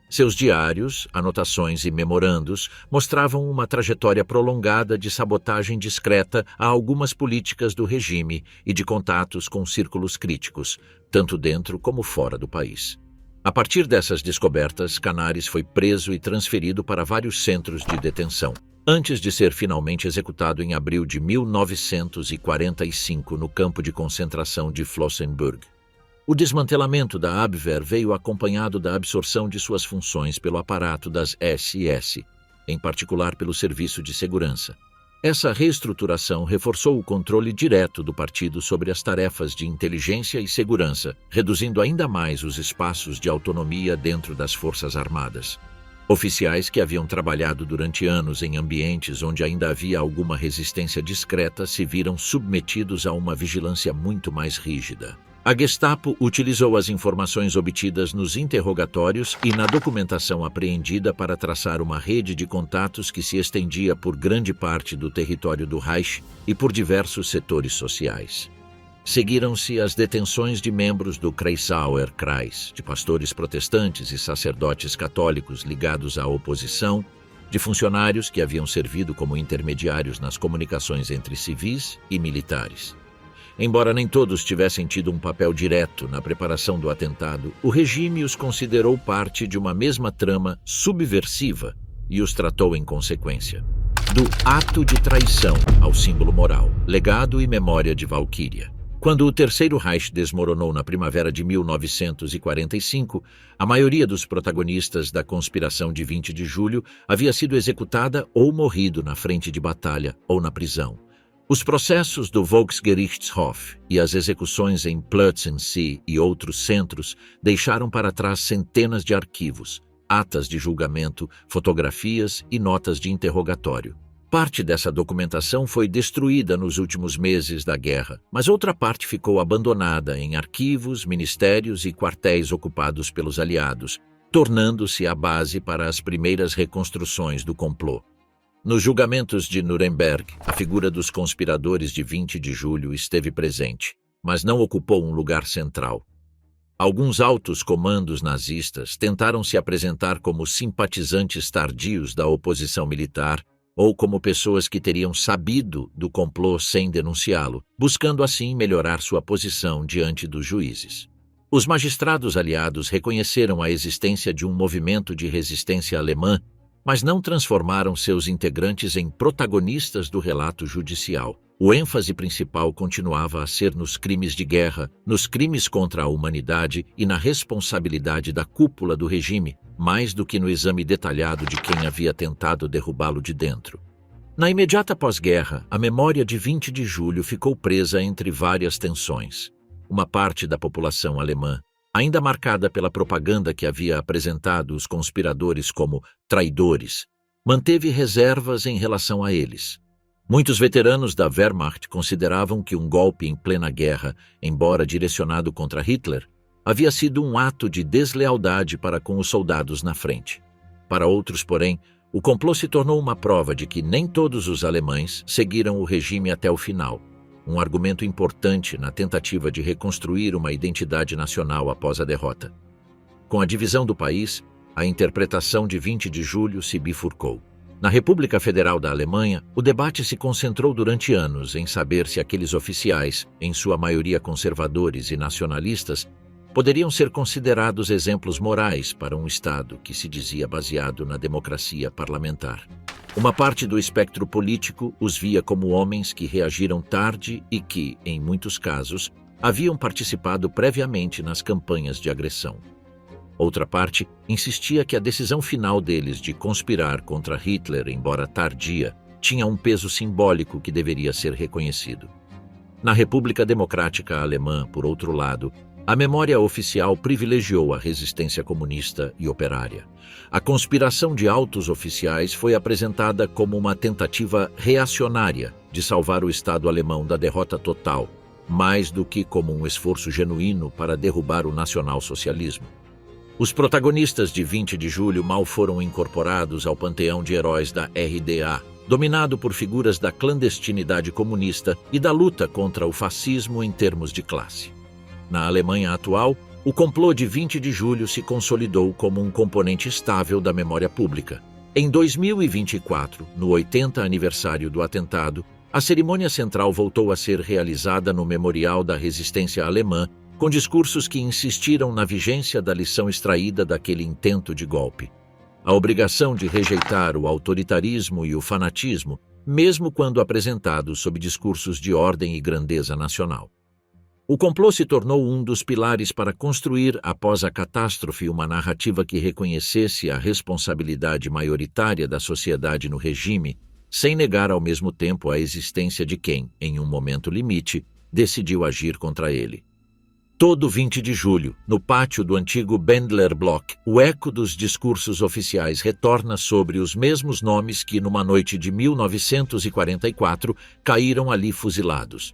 Seus diários, anotações e memorandos mostravam uma trajetória prolongada de sabotagem discreta a algumas políticas do regime e de contatos com círculos críticos, tanto dentro como fora do país. A partir dessas descobertas, Canaris foi preso e transferido para vários centros de detenção, antes de ser finalmente executado em abril de 1945 no campo de concentração de Flossenbürg. O desmantelamento da Abwehr veio acompanhado da absorção de suas funções pelo aparato das SS, em particular pelo Serviço de Segurança. Essa reestruturação reforçou o controle direto do partido sobre as tarefas de inteligência e segurança, reduzindo ainda mais os espaços de autonomia dentro das Forças Armadas. Oficiais que haviam trabalhado durante anos em ambientes onde ainda havia alguma resistência discreta se viram submetidos a uma vigilância muito mais rígida. A Gestapo utilizou as informações obtidas nos interrogatórios e na documentação apreendida para traçar uma rede de contatos que se estendia por grande parte do território do Reich e por diversos setores sociais. Seguiram-se as detenções de membros do Kreisauer Kreis, de pastores protestantes e sacerdotes católicos ligados à oposição, de funcionários que haviam servido como intermediários nas comunicações entre civis e militares. Embora nem todos tivessem tido um papel direto na preparação do atentado, o regime os considerou parte de uma mesma trama subversiva e os tratou em consequência. Do ato de traição ao símbolo moral, legado e memória de Valquíria. Quando o Terceiro Reich desmoronou na primavera de 1945, a maioria dos protagonistas da conspiração de 20 de julho havia sido executada ou morrido na frente de batalha ou na prisão. Os processos do Volksgerichtshof e as execuções em Plötzensee e outros centros deixaram para trás centenas de arquivos, atas de julgamento, fotografias e notas de interrogatório. Parte dessa documentação foi destruída nos últimos meses da guerra, mas outra parte ficou abandonada em arquivos, ministérios e quartéis ocupados pelos aliados, tornando-se a base para as primeiras reconstruções do complô. Nos julgamentos de Nuremberg, a figura dos conspiradores de 20 de julho esteve presente, mas não ocupou um lugar central. Alguns altos comandos nazistas tentaram se apresentar como simpatizantes tardios da oposição militar ou como pessoas que teriam sabido do complô sem denunciá-lo, buscando assim melhorar sua posição diante dos juízes. Os magistrados aliados reconheceram a existência de um movimento de resistência alemã, mas não transformaram seus integrantes em protagonistas do relato judicial. O ênfase principal continuava a ser nos crimes de guerra, nos crimes contra a humanidade e na responsabilidade da cúpula do regime, mais do que no exame detalhado de quem havia tentado derrubá-lo de dentro. Na imediata pós-guerra, a memória de 20 de julho ficou presa entre várias tensões. Uma parte da população alemã, ainda marcada pela propaganda que havia apresentado os conspiradores como traidores, manteve reservas em relação a eles. Muitos veteranos da Wehrmacht consideravam que um golpe em plena guerra, embora direcionado contra Hitler, havia sido um ato de deslealdade para com os soldados na frente. Para outros, porém, o complô se tornou uma prova de que nem todos os alemães seguiram o regime até o final, um argumento importante na tentativa de reconstruir uma identidade nacional após a derrota. Com a divisão do país, a interpretação de 20 de julho se bifurcou. Na República Federal da Alemanha, o debate se concentrou durante anos em saber se aqueles oficiais, em sua maioria conservadores e nacionalistas, poderiam ser considerados exemplos morais para um Estado que se dizia baseado na democracia parlamentar. Uma parte do espectro político os via como homens que reagiram tarde e que, em muitos casos, haviam participado previamente nas campanhas de agressão. Outra parte insistia que a decisão final deles de conspirar contra Hitler, embora tardia, tinha um peso simbólico que deveria ser reconhecido. Na República Democrática Alemã, por outro lado, a memória oficial privilegiou a resistência comunista e operária. A conspiração de altos oficiais foi apresentada como uma tentativa reacionária de salvar o Estado alemão da derrota total, mais do que como um esforço genuíno para derrubar o nacionalsocialismo. Os protagonistas de 20 de julho mal foram incorporados ao panteão de heróis da RDA, dominado por figuras da clandestinidade comunista e da luta contra o fascismo em termos de classe. Na Alemanha atual, O complô de 20 de julho se consolidou como um componente estável da memória pública. Em 2024, no 80º aniversário do atentado, a cerimônia central voltou a ser realizada no Memorial da Resistência Alemã, com discursos que insistiram na vigência da lição extraída daquele intento de golpe. A obrigação de rejeitar o autoritarismo e o fanatismo, mesmo quando apresentados sob discursos de ordem e grandeza nacional. O complô se tornou um dos pilares para construir, após a catástrofe, uma narrativa que reconhecesse a responsabilidade maioritária da sociedade no regime, sem negar ao mesmo tempo a existência de quem, em um momento limite, decidiu agir contra ele. Todo 20 de julho, no pátio do antigo Bendler Block, o eco dos discursos oficiais retorna sobre os mesmos nomes que, numa noite de 1944, caíram ali fuzilados.